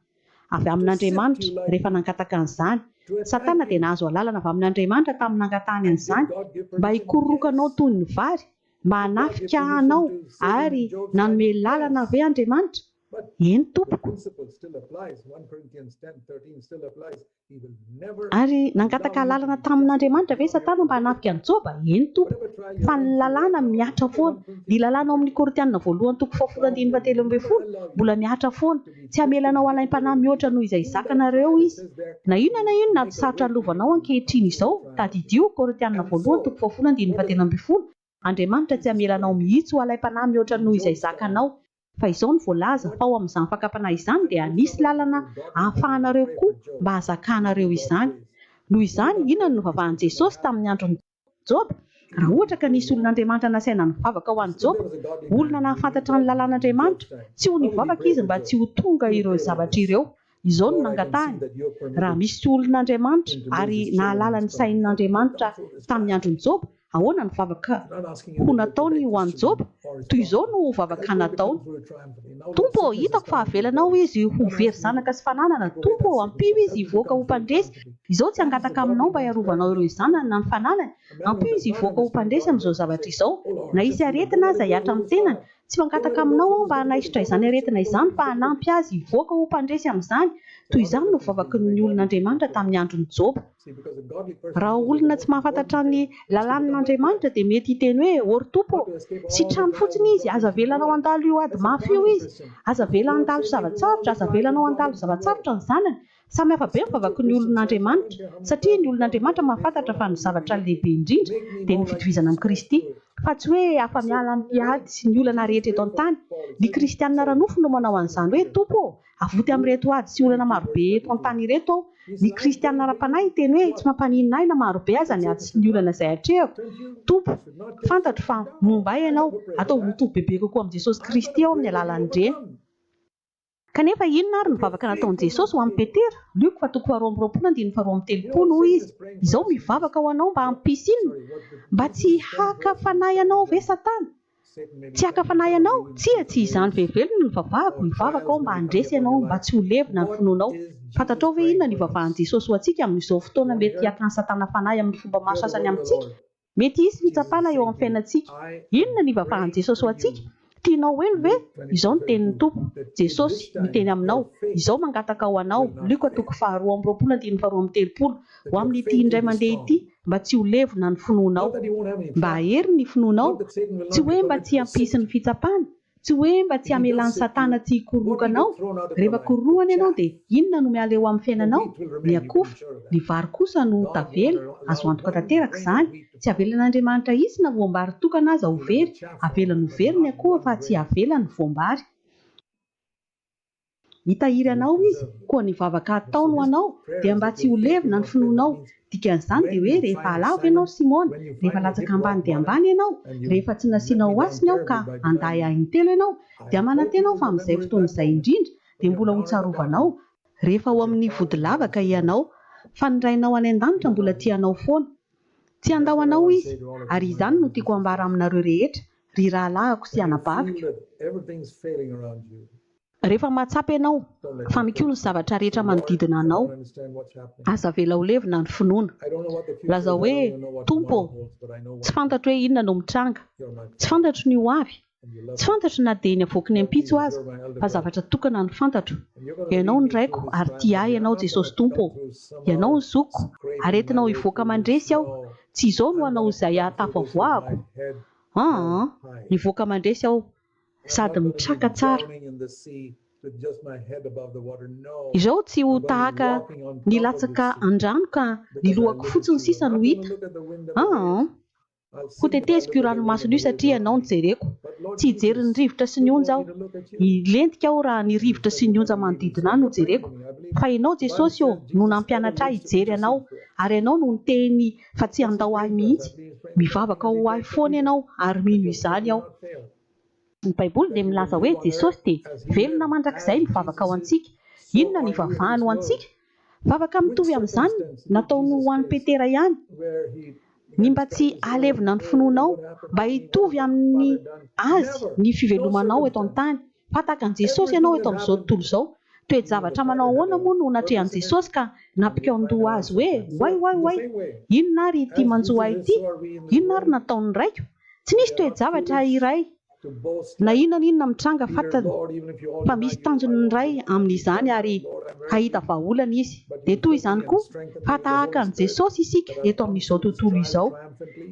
avy amin'Andriamanitra rehefa nangataka an'izany. Satana dia nahazo alalana avy amin'Andriamanitra tamin'ny nangatahany an'izany mba hikororokanao toy ny vary, mba hanafika anao ary nanome lalana ve Andriamanitra? Eny tompoko. Ary nangataka lalana tamin'Andriamanitra ve Satana mba hanafika ny Joba? Eny tompoko. Fa ny lalana miatra foana. Ny lalana ao amin'ny Korintena 1:17 mbola miatra foana. Tsy hamelanao alaim-panahy mihoatra noho izay zakanareo izy. Na inona tsy sarotra lovanao ankehitriny izao. Tadidio Korintena 1:17. Andriamanitra tsy hamelanao mihitsy ho alaim-panahy mihoatra noho izay zakanao. Fa izao ny voalaza fa ao amin'izany fakapana izany dia anisy lalana ahafahanareo koa mba hazakanareo izany. Noho izany, inona no novavahan'i Jesosy tamin'ny andron'ny Joba? Raha ohatra ka nisy olon'Andriamanitra nasaina nivavaka ho an'i Joba, olona nahafantatra ny lalàn'Andriamanitra, tsy ho nivavaka izy mba tsy ho tonga ireo zavatra ireo. Izao no nangatahany. Raha misy olon'Andriamanitra ary nahalala ny sain'Andriamanitra tamin'ny andron'i Joba, ahoana ny vavaka ho nataony ho an'i Joba? Toy izao no vavaka nataony. Tompo, hitako fa avelanao izy ho very zanaka sy fananana. Tompo, ampio izy hivoaka ho mpandresy. Izao tsy hangataka aminao mba hiarovanao ireo zanany na ny fananany. Ampio izy hivoaka ho mpandresy amin'izao zavatra izao. Na izy aretina aza hiatra amin'ny tenany, tsy mangataka aminao aho mba hanaisitra izany aretina izany fa hanampy azy hivoaka ho mpandresy amin'izany. Toy izany no vavaky ny olon'Andriamanitra tamin'ny andron'ny Job. Raha olona tsy mahafantatra ny lalàn'Andriamanitra dia mety hiteny hoe ory tompo, sitrano fotsiny izy, aza velanao andalo io ady mafy io izy, aza vela andalo zavatsarotra, aza velanao andalo zavatsarotra ny zanany. Samy hafa be ny vavaky ny olon'Andriamanitra, satria ny olon'Andriamanitra mahafantatra fa ny zavatra lehibe indrindra dia ny fitovizana amin'ny Kristy, fa tsy hoe afa-miala amin'ny ady sy ny olana rehetra eto an-tany. Ny kristianina ranofo no manao an'izany hoe tompo, avoty amin'ireto ady sy olana marobe eto an-tany ireto aho. Ny kristianina ra-panahy teny hoe tsy mampaninona ahy na marobe aza ny ady sy ny olana izay hatrehako. Tompo, fantatro fa momba ahy ianao, atao mitovy bebe kokoa amin'ny Jesosy Kristy ao amin'ny alalan'ireny. Kanefa inona ary ny vavaka nataon'i Jesosy ho amin'ny Petera? Luka 4:20-4:30 hoy izy, izao mivavaka ho anao mba hampisy inona? Mba tsy haka fanahy anao ve Satana? Tsy haka fanahy anao? Tsy izany vevelony ny vavahako, mivavaka aho mba handresy anao, mba tsy ho levona ny finoanao. Fantatrao ve inona ny vavahan'i Jesosy ho antsika amin'izao fotoana mety haka ny Satana fanahy amin'ny fomba maro sasany amintsika? Mety hisy fitsapana eo amin'ny fiainantsika. Inona ny vavahan'i Jesosy ho antsika? Tianao elo ve? Izao ny tenin'ny tompo. Jesosy miteny aminao, izao mangataka ho anao. Luka 2:20-4:30 ho amin'ity indray mandeha ity, mba tsy ho levona ny finoanao, mba hahery ny finoanao, tsy hoe mba tsy hampisy ny fitsapana, tsy hoe mba tsy hamelan'ny Satana tsy hikororokanao. Rehefa kororohana ianao dia inona no miala eo amin'ny fiainanao? Ny akofa, ny vary kosa no tavela. Azo antoka tanteraka izany. Tsy avelan'Andriamanitra izy na voambary tokana aza ho very, avelany ho very ny akoha fa tsy avelany voambary. Hitahiry anao izy, koa ny vavaka ataony ho anao dia mba tsy ho levona ny finoanao. Dikan'izany dia hoe rehefa alavo ianao Simona, rehefa latsaka ambany dia ambany ianao, rehefa tsy nasiana ho asiny aho ka andahy ahintelo ianao, dia manantena aho fa amin'izay fotoana izay indrindra dia mbola ho tsarovanao. Rehefa ho amin'ny vody lavaka ianao, fa ny Rainao any an-danitra mbola tianao foana. Tsy andahoanao izy, ary izany no tiako ambara aminareo rehetra, ry rahalahiko sy anabaviko. Rehefa mahatsapa ianao fa mikiho ny zavatra rehetra manodidina anao, aza vela ho levona ny finoana. Laza hoe tompo, tsy fantatro hoe inona no mitranga, tsy fantatro ny ho avy, tsy fantatro na dia ny avoaka ny ampitso aza, fa zavatra tokana ny fantatro. Ianao ny raiko ary tia ahy ianao Jesosy tompo. Ianao ny zoko, aretinao hivoaka mandresy aho. Tsy izao no anao izay ahatafavoahako. Hivoaka mandresy aho sady mitraka tsara. Izao tsy ho tahaka ny latsaka an-drano ka ny lohako fotsiny sisa no hita. Ho teteziko io ranomasina io satria ianao no jereko. Tsy hijery ny rivotra sy ny onja aho. Hilentika aho raha ny rivotra sy ny onja manodidina ahy no jereko. Fa ianao Jesosy no nampianatra ahy hijery anao, ary ianao no niteny fa tsy handao ahy mihitsy. Mivavaka ho ahy foana ianao ary mino izany aho. Ny Baiboly dia milaza hoe Jesosy dia velona mandrakizay mivavaka ao antsika. Inona ny vavahany ho antsika? Vavaka mitovy amin'izany nataony ho an'ny Petera ihany. Ny mba tsy alevina ny finoanao, mba hitovy amin'ny azy ny fivelomanao eto an-tany. Fataka an'i Jesosy ianao eto amin'izao tontolo izao. Toe-javatra manao ahoana moa no natrehan'i Jesosy ka nampikaondoha azy hoe way, inona ary ity manjoa ity? Inona ary nataon'ny raiko? Tsy nisy toe-javatra iray na inona mitranga fatana, fa misy tanjony iray amin'izany ary hahita vahaolana izy. Dia toy izany koa fa tahaka an'i Jesosy isika eto amin'izao tontolo izao.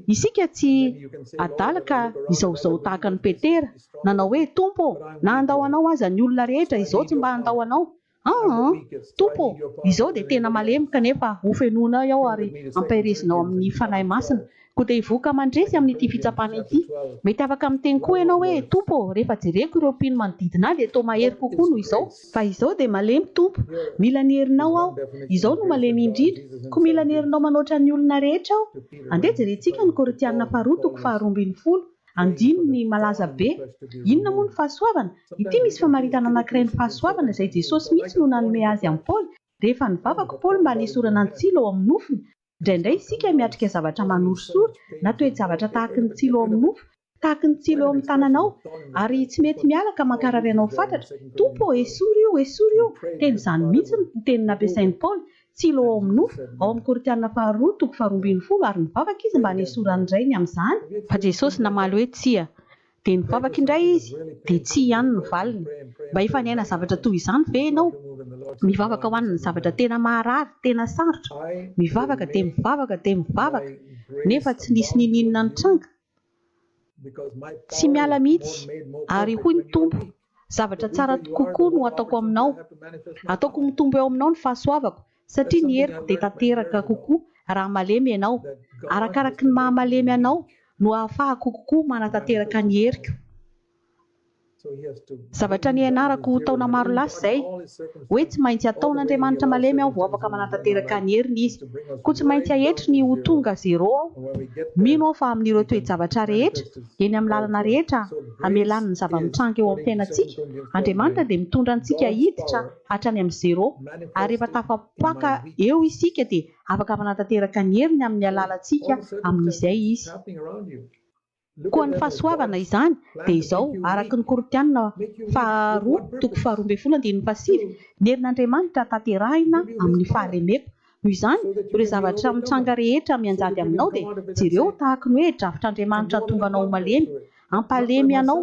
Isika tsy adalaka izao tahaka ny Petera, nanao hoe tompo, na andao anao aza ny olona rehetra, izao tsy mba andao anao. Tompo, izao dia tena malemy kanefa ho fenoana aho ary ampahirezinao amin'ny fanahy masina. Koa dia hivoaka mandresy amin'ity fitsapana ity. Mety afaka miteny koa ianao hoe tompo, rehefa jereko ireo mpino manodidina ahy dia toa mahery kokoa noho izao. Fa izao dia malemy tompo, mila ny herinao aho. Izao no malemy indrindra, koa mila ny herinao manoatra ny olona rehetra aho. Andeha jerentsika ny Korinthiana 4:12 malaza be. Inona moa ny fahasoavana? Ity misy famaritana anankiray ny fahasoavana izay Jesosy mihitsy no nanome azy amin'ny Paoly. Rehefa nivavaka Paoly mba hanesorana ny tsilo ao amin'ny nofony, indraindray isika miatrika zavatra manorosory na toe-javatra tahaka ny tsilo ao amin'ny nofo, tahaka ny tsilo ao amin'ny tananao, ary tsy mety mialaka mankarary anao fantatra. Tompo, esory io. Teny izany mihitsy ny teny nampiasain'i Paoly. Tsilo ao amin'ny nofo, ao amin'ny Korinthiana 4:12 ary nivavaka izy mba hanesorany iray ny amin'izany. Fa Jesosy namaly hoe tsia, dia nivavaka indray izy dia tsy ihany ny valiny. Mba hifanena zavatra toy izany ve ianao? Mivavaka ho an'ny zavatra tena maharary, tena sarotra. Mivavaka dia mivavaka dia mivavaka nefa tsy nisy nininona ny tranga. Tsy miala mihitsy ary hoy ny Tompo, zavatra tsara kokoa no ataoko aminao. Ataoko mitombo eo aminao ny fahasoavako satria ny heriko dia tanteraka kokoa raha malemy ianao. Arakaraky ny mahamalemy anao no ahafahako kokoa manatanteraka ny heriko. Zavatra nianarako taona maro lasa izay hoe tsy maintsy ataon'Andriamanitra malemy aho vao afaka manatanteraka ny heriny izy, koa tsy maintsy ahetry ny ho tonga zero aho. Mino aho fa amin'ireo toe-javatra rehetra eny amin'ny lalana rehetra amelany ny zava-mitranga eo amin'ny fiainantsika, Andriamanitra dia mitondra antsika hiditra hatrany amin'ny zero, ary rehefa tafapoaka eo isika dia afaka manatanteraka ny heriny amin'ny alalantsika amin'izay izy. Koa ny fahasoavana izany dia izao araka ny Koritianina 2:12-17, ny herin'Andriamanitra tanterahina amin'ny fahalemeko. Noho izany ireo zavatra mitranga rehetra mianjady aminao dia jereo tahaka ny hoe drafitr'Andriamanitra tonga anao malemy, ampalemy anao.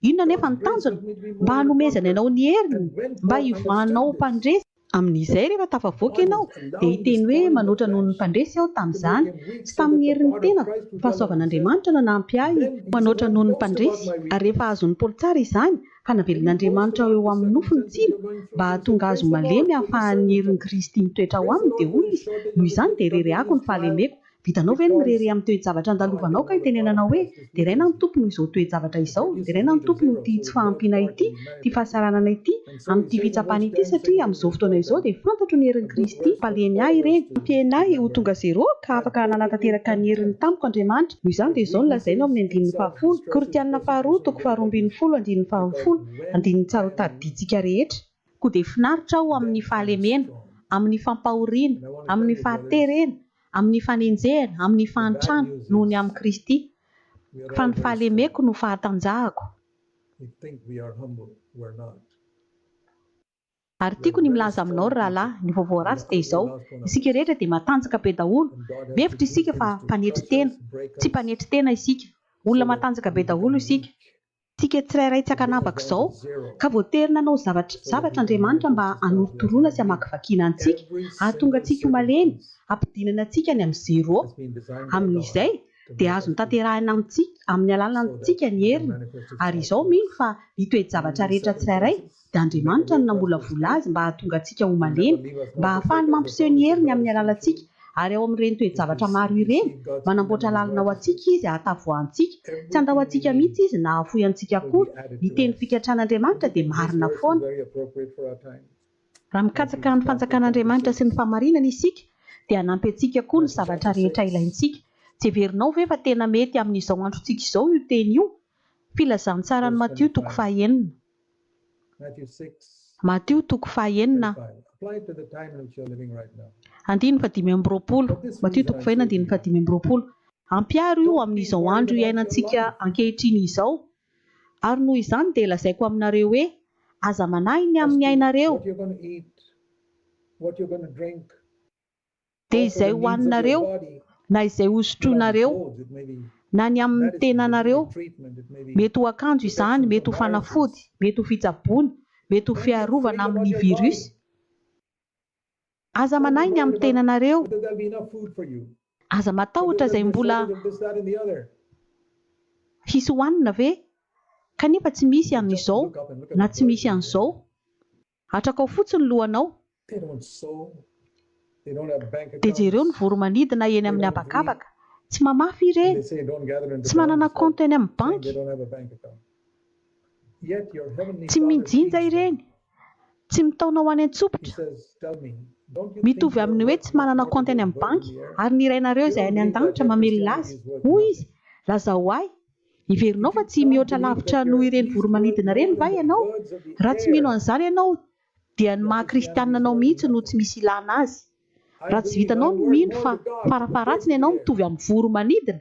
Inona nefa ny tanjony? Mba hanomezana ianao ny heriny, mba hiovanao mpandresy. Amin'izay rehefa tafavoaka ianao dia hiteny hoe manoatra noho ny mpandresy aho tamin'izany, tsy tamin'ny herin'ny tenako, fa soavan'Andriamanitra no nampy ahy manoatra noho ny mpandresy. Ary rehefa azon'ny Paoly tsara izany ka navelon'Andriamanitra eo amin'ny nofony tsilo mba hahatonga azo malemy ahafahan'ny herin'i Kristy mitoetra ao aminy dia hoy izy, noho izany dia rerehako ny fahalemeko. Vitanao ve ny mirere amin'ny toe-javatra andalovanao ka hitenenanao hoe dia Rainao ny tompony izao toe-javatra izao, dia Rainao ny tompony ity tsy fahampiana ity, ity fahasaranana ity, amin'ity fitsapana ity, satria amin'izao fotoana izao dia fantatro ny herin'i Kristy palemy ahy ireny, ampiana ahy ho tonga zero ka afaka hananatanteraka ny herin'ny tamiko Andriamanitra. Noho izany dia izao no lazaina amin'ny 10:10, Koritianina 2:12-20, andininy tsara ho tadidintsika rehetra. Koa dia finaritra aho amin'ny fahalemena, amin'ny fampahoriana, amin'ny fahaterena, amin'ny fanenjehana, amin'ny fahantrana noho ny amin'ny Kristy, fa ny fahalemeko no fahatanjahako. Ary tiako ny milaza aminao rahalahy, ny vaovao ratsy dia izao, isika rehetra dia matanjaka be daholo. Mihevitra isika fa mpanetry tena, tsy mpanetry tena isika, olona matanjaka be daholo isika. Isika tsirairay tsy hakanavaka izao ka voaterina anao zavatra Andriamanitra mba hanorotoroana sy hamakivakiana antsika, ahatonga antsika ho malemy, hampidinana antsika ny amin'ny zero. Amin'izay dia azo tanterahina amin'ny alalantsika ny heriny. Ary izao mino fa ny toe-javatra rehetra tsirairay dia Andriamanitra no namolavola azy mba hahatonga antsika ho malemy, mba ahafahany mampiseho ny heriny amin'ny alalantsika. Ary ao amin'ireny toe-javatra maro ireny manamboatra lalana ho antsika izy ahatavoantsika, tsy andao antsika mihitsy izy na ahafoy antsika akory. Ny teny fikatran'Andriamanitra dia marina foana. Raha mikatsaka ny fanjakan'Andriamanitra sy ny famarinana isika dia hanampy antsika koa ny zavatra rehetra ilaintsika. Tsy heverinao ve fa tena mety amin'izao androntsika izao io teny io? Filazan'ny tsaran'i Matteo 9:9. Matteo 9:9. Andiny 5:20. Matteo 9:5. Ampiaro io amin'izao andro iainantsika ankehitriny izao. Ary noho izany dia lazaiko aminareo hoe aza manahy ny amin'ny ainareo, dia izay hoaninareo na izay hosotroinareo na ny amin'ny tenanareo, mety ho akanjo izany, mety ho fanafody, mety ho fitsaboana, mety ho fiarovana amin'ny virusy. Aza manahy ny amin'ny tenanareo, aza matahotra izay mbola hisy hoanina ve? Kanefa tsy misy an'izao na tsy misy an'izao. Atrakao fotsiny lohanao. Dia jereo ny voromanidina eny amin'ny habakabaka, tsy mamafy ireny, tsy manana compte eny amin'ny banky, tsy mijinja ireny, tsy mitaona ho any an-tsopitra. Mitovy amin'ny hoe tsy manana compte eny amin'ny banky ary ny irainareo izay any an-danitra mamelona azy. Hoy izy, lazao ahy, iverinao fa tsy mihoatra lavitra noho ireny voromanidina ireny va ianao? Raha tsy mino an'izany ianao dia ny maha-kristianina anao mihitsy no tsy misy ilana azy. Raha tsy vitanao no mino fa farafaharatsiny ianao mitovy amin'ny voromanidina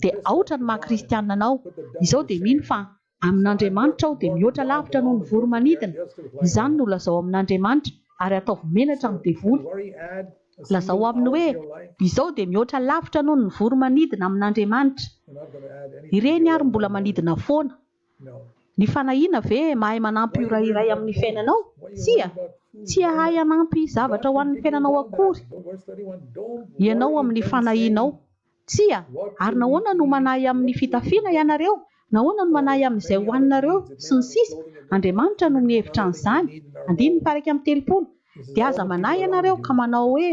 dia aotra ny maha-kristianina anao. Izao dia mino fa amin'Andriamanitra aho dia mihoatra lavitra noho ny voromanidina. Izany no lazao amin'Andriamanitra ary ataovy menatra ny devoly. Lazao aminy hoe izao dia mihoatra lavitra noho ny voromanidina amin'Andriamanitra. Ireny ary mbola manidina foana, Ny fanahiana ve mahay manampy ora iray amin'ny fiainanao? Tsia, tsy ahay hanampy zavatra ho an'ny fiainanao akory. Ianao amin'ny fanahianao. Tsia, ary nahoana no manahy amin'ny fitafiana ianareo? Nahoana no manahy amin'izay hoaninareo sy ny sisa? Andriamanitra no mihevitra an'izany. 9:30. Dia aza manahy ianareo ka manao hoe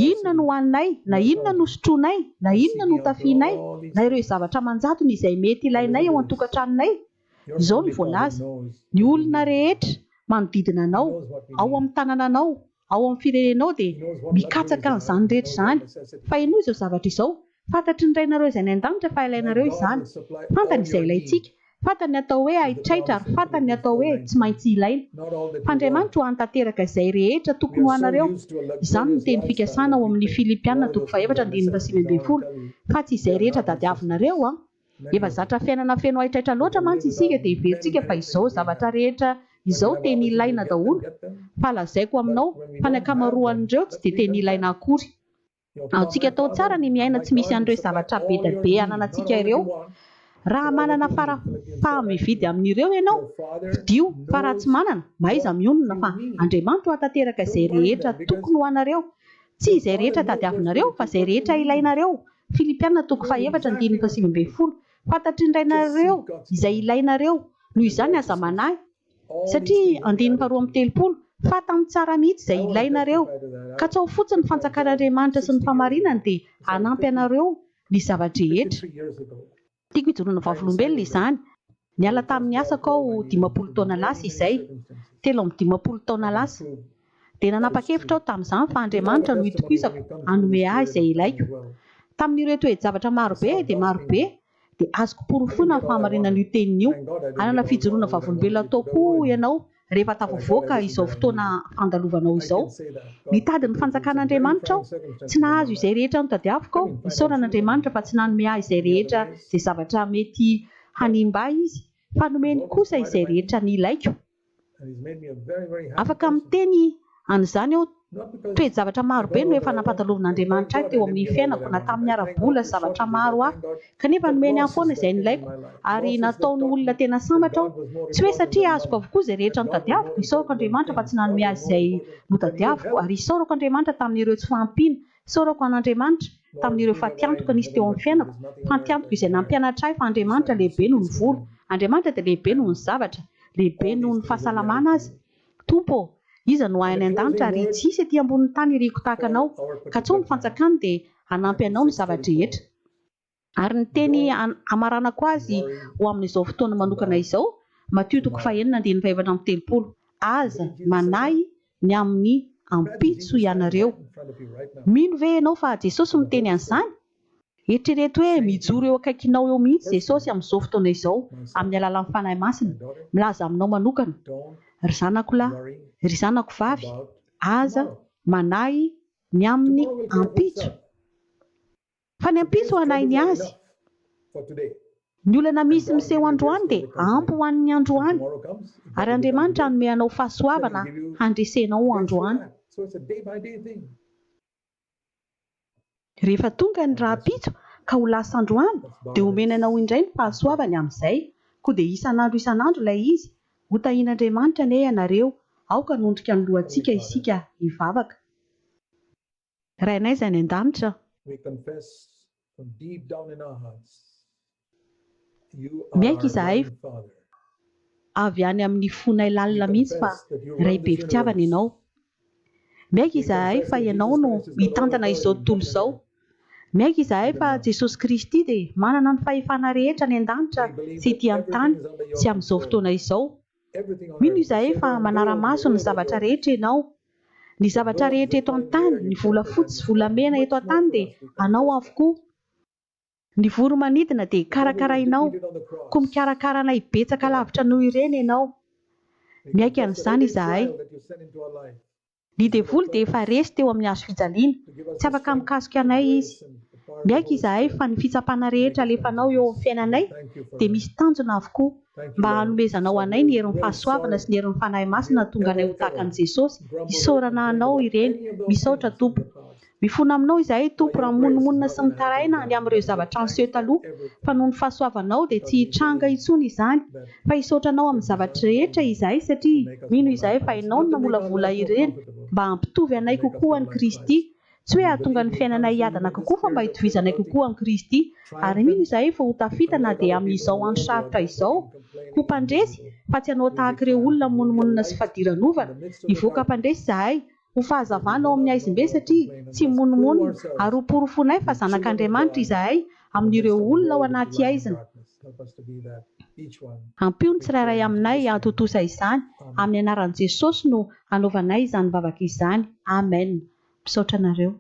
inona no hoaninay, na inona no sotroinay, na inona no tafianay, na ireo zavatra manjatony izay mety ilainay ao an-tokantranonay. Izao ny voalaza. Ny olona rehetra manodidina anao, ao amin'ny tanànanao, ao amin'ny firenenao dia mikatsaka an'izany rehetra izany. Fa inoa izao zavatra izao? Fantatry ny Rainareo izay any an-danitra fa ilainareo izany. Fantany izay ilaintsika. Fantany atao hoe ahitraitra ary fantany atao hoe tsy maintsy ilaina. Fa Andriamanitra ho antanteraka izay rehetra tokony ho anareo. Izany no teny fikasana ao amin'ny Filipianina 4:20. Fa tsy izay rehetra tadiavinareo Efa zatra fiainana feno ahitraitra loatra mantsy isika dia iverintsika fa izao zavatra rehetra izao teny ilaina daholo. Fa lazaiko aminao fa ny ankamaroan'ireo tsy dia teny ilaina akory. Antsika atao tsara ny miaina tsy misy an'ireo zavatra be dia be ananantsika ireo. Raha manana fahamividy amin'ireo ianao, vidio, fa raha tsy manana, maiza mionona fa Andriamanitra ho antanteraka izay rehetra tokony ho anareo. Tsy izay rehetra tadiavinareo fa izay rehetra ilainareo. Filipianina 4:7. Fantatry ny Rainareo izay ilainareo. Noho izany aza manahy. Satria 9:30. Fantany tsara mihitsy izay ilainareo. Ka tsy ao fotsiny ny fanjakan'Andriamanitra sy ny famarinany dia hanampy anareo ny zavatra rehetra. Tiako hijoroana vavolombelona izany. Niala tamin'ny asako aho 20 taona lasa izay. 7 taona lasa. Dia nanapa-kevitra aho tamin'izany fa Andriamanitra no hitokoizako hanome ahy izay ilaiko. Tamin'ireo toe-javatra marobe dia marobe. Dia azoko porofona ny fahamarinana io tenin'io. Hanana fijoroana vavolombelona ataoko ianao rehefa tafavoaka izao fotoana fandalovanao izao. Nitady ny fanjakan'Andriamanitra aho. Tsy nahazo izay rehetra notadiaviko aho. Isaoran'Andriamanitra fa tsy nanome ahy izay rehetra izay zavatra mety hanimba izy. Fa nomeny kosa izay rehetra ny ilaiko. Afaka miteny an'izany aho toe-javatra marobe no efa nampandalovin'Andriamanitra ahy teo amin'ny fiainako na tamin'ny ara-bola zavatra maro ahy. Kanefa nomeny ahy foana izay nilaiko ary nataony olona tena sambatra aho. Tsy hoe satria azoko avokoa izay rehetra notadiaviko, isaorako Andriamanitra fa tsy nanome azy izay notadiaviko ary isaorako Andriamanitra tamin'ireo tsy fahampiana. Isaorako an'Andriamanitra tamin'ireo fatiantoka nisy teo amin'ny fiainako. Fatiantoka izay nampianatra ahy fa Andriamanitra lehibe noho ny vola. Andriamanitra dia lehibe noho ny zavatra, lehibe noho ny fahasalamana azy. Tompo, iza no ahy any an-danitra ary tsy hisy etỳ ambonin'ny tany iriko tahaka anao. Ka tsao ny fanjakany dia hanampy anao ny zavatra rehetra. Ary ny teny amaranako azy ho amin'izao fotoana manokana izao, Matthieu 9:5-7. Aza manahy ny amin'ny ampitso ianareo. Mino ve ianao fa Jesosy miteny an'izany? Eritrereto hoe mijoro eo akaikinao eo mihitsy Jesosy amin'izao fotoana izao amin'ny alalan'ny fanahy masina. Milaza aminao manokana. Ry zanako lahy, ry zanako vavy, aza manahy ny amin'ny ampitso. Fa ny ampitso hanahy ny azy. Ny olana misy miseho androany dia ampy ho an'ny androany. Ary Andriamanitra hanome anao fahasoavana handresenao androany. Rehefa tonga ny rahampitso ka ho lasa androany dia omenanao indray ny fahasoavany amin'izay. Koa dia isan'andro ilay izy. Ho tahian'Andriamanitra anie ianareo, aoka nondrika ny lohantsika isika hivavaka. Rainay izay any an-danitra. Miaika izahay avy any amin'ny fonay lalina mihitsy fa ray be fitiavana ianao. Miaika izahay fa ianao no hitantana izao tontolo izao. Miaika izahay fa Jesosy Kristy dia manana ny fahefana rehetra any an-danitra sy etỳ an-tany sy amin'izao fotoana izao. Mino izahay fa manara-maso ny zavatra rehetra ianao. Ny zavatra rehetra eto an-tany, ny volafotsy sy volamena eto an-tany dia anao avokoa. Ny voromanidina dia karakarainao, koa mikarakarana ibetsaka lavitra noho ireny ianao. Miaika an'izany izahay. Ny devoly dia efa resy teo amin'ny hazo fijaliana, tsy afaka mikasoka anay izy. Miaika izahay fa ny fitsapana rehetra alefanao eo amin'ny fiainanay dia misy tanjona avokoa mba hanomezanao anay ny herin'ny fahasoavana sy ny herin'ny fanahy masina tonga anay ho tahaka an'i Jesosy. Isaorana anao ireny, misaotra Tompo. Mifona aminao izahay tompo raha monomonina sy ny taraina ny amin'ireo zavatra niseho taloha, fa noho ny fahasoavanao dia tsy hitranga intsony izany, fa hisaotranao amin'ny zavatra rehetra izahay satria mino izahay fa ianao no namolavola ireny mba hampitovy anay kokoa an'i Kristy. Tsy hoe hahatonga ny fiainanay hiadana kokoa fa mba hitovizanay kokoa an'i Kristy. Ary mino izahay fa ho tafita na dia amin'izao andro sarotra izao. Ho mpandresy fa tsy hanao tahaka ireo olona monomonina sy fadiran'ovana. Hivoaka mpandresy izahay ho fahazavana ao amin'ny aizim-be satria tsy monomonina ary ho porofonay fa zanak'Andriamanitra izahay amin'ireo olona ao anaty aizina. Ampio ny tsirairay aminay antotosa izany amin'ny anaran'i Jesosy no anaovanay izany vavaka izany. Amen. Misaotra anareo.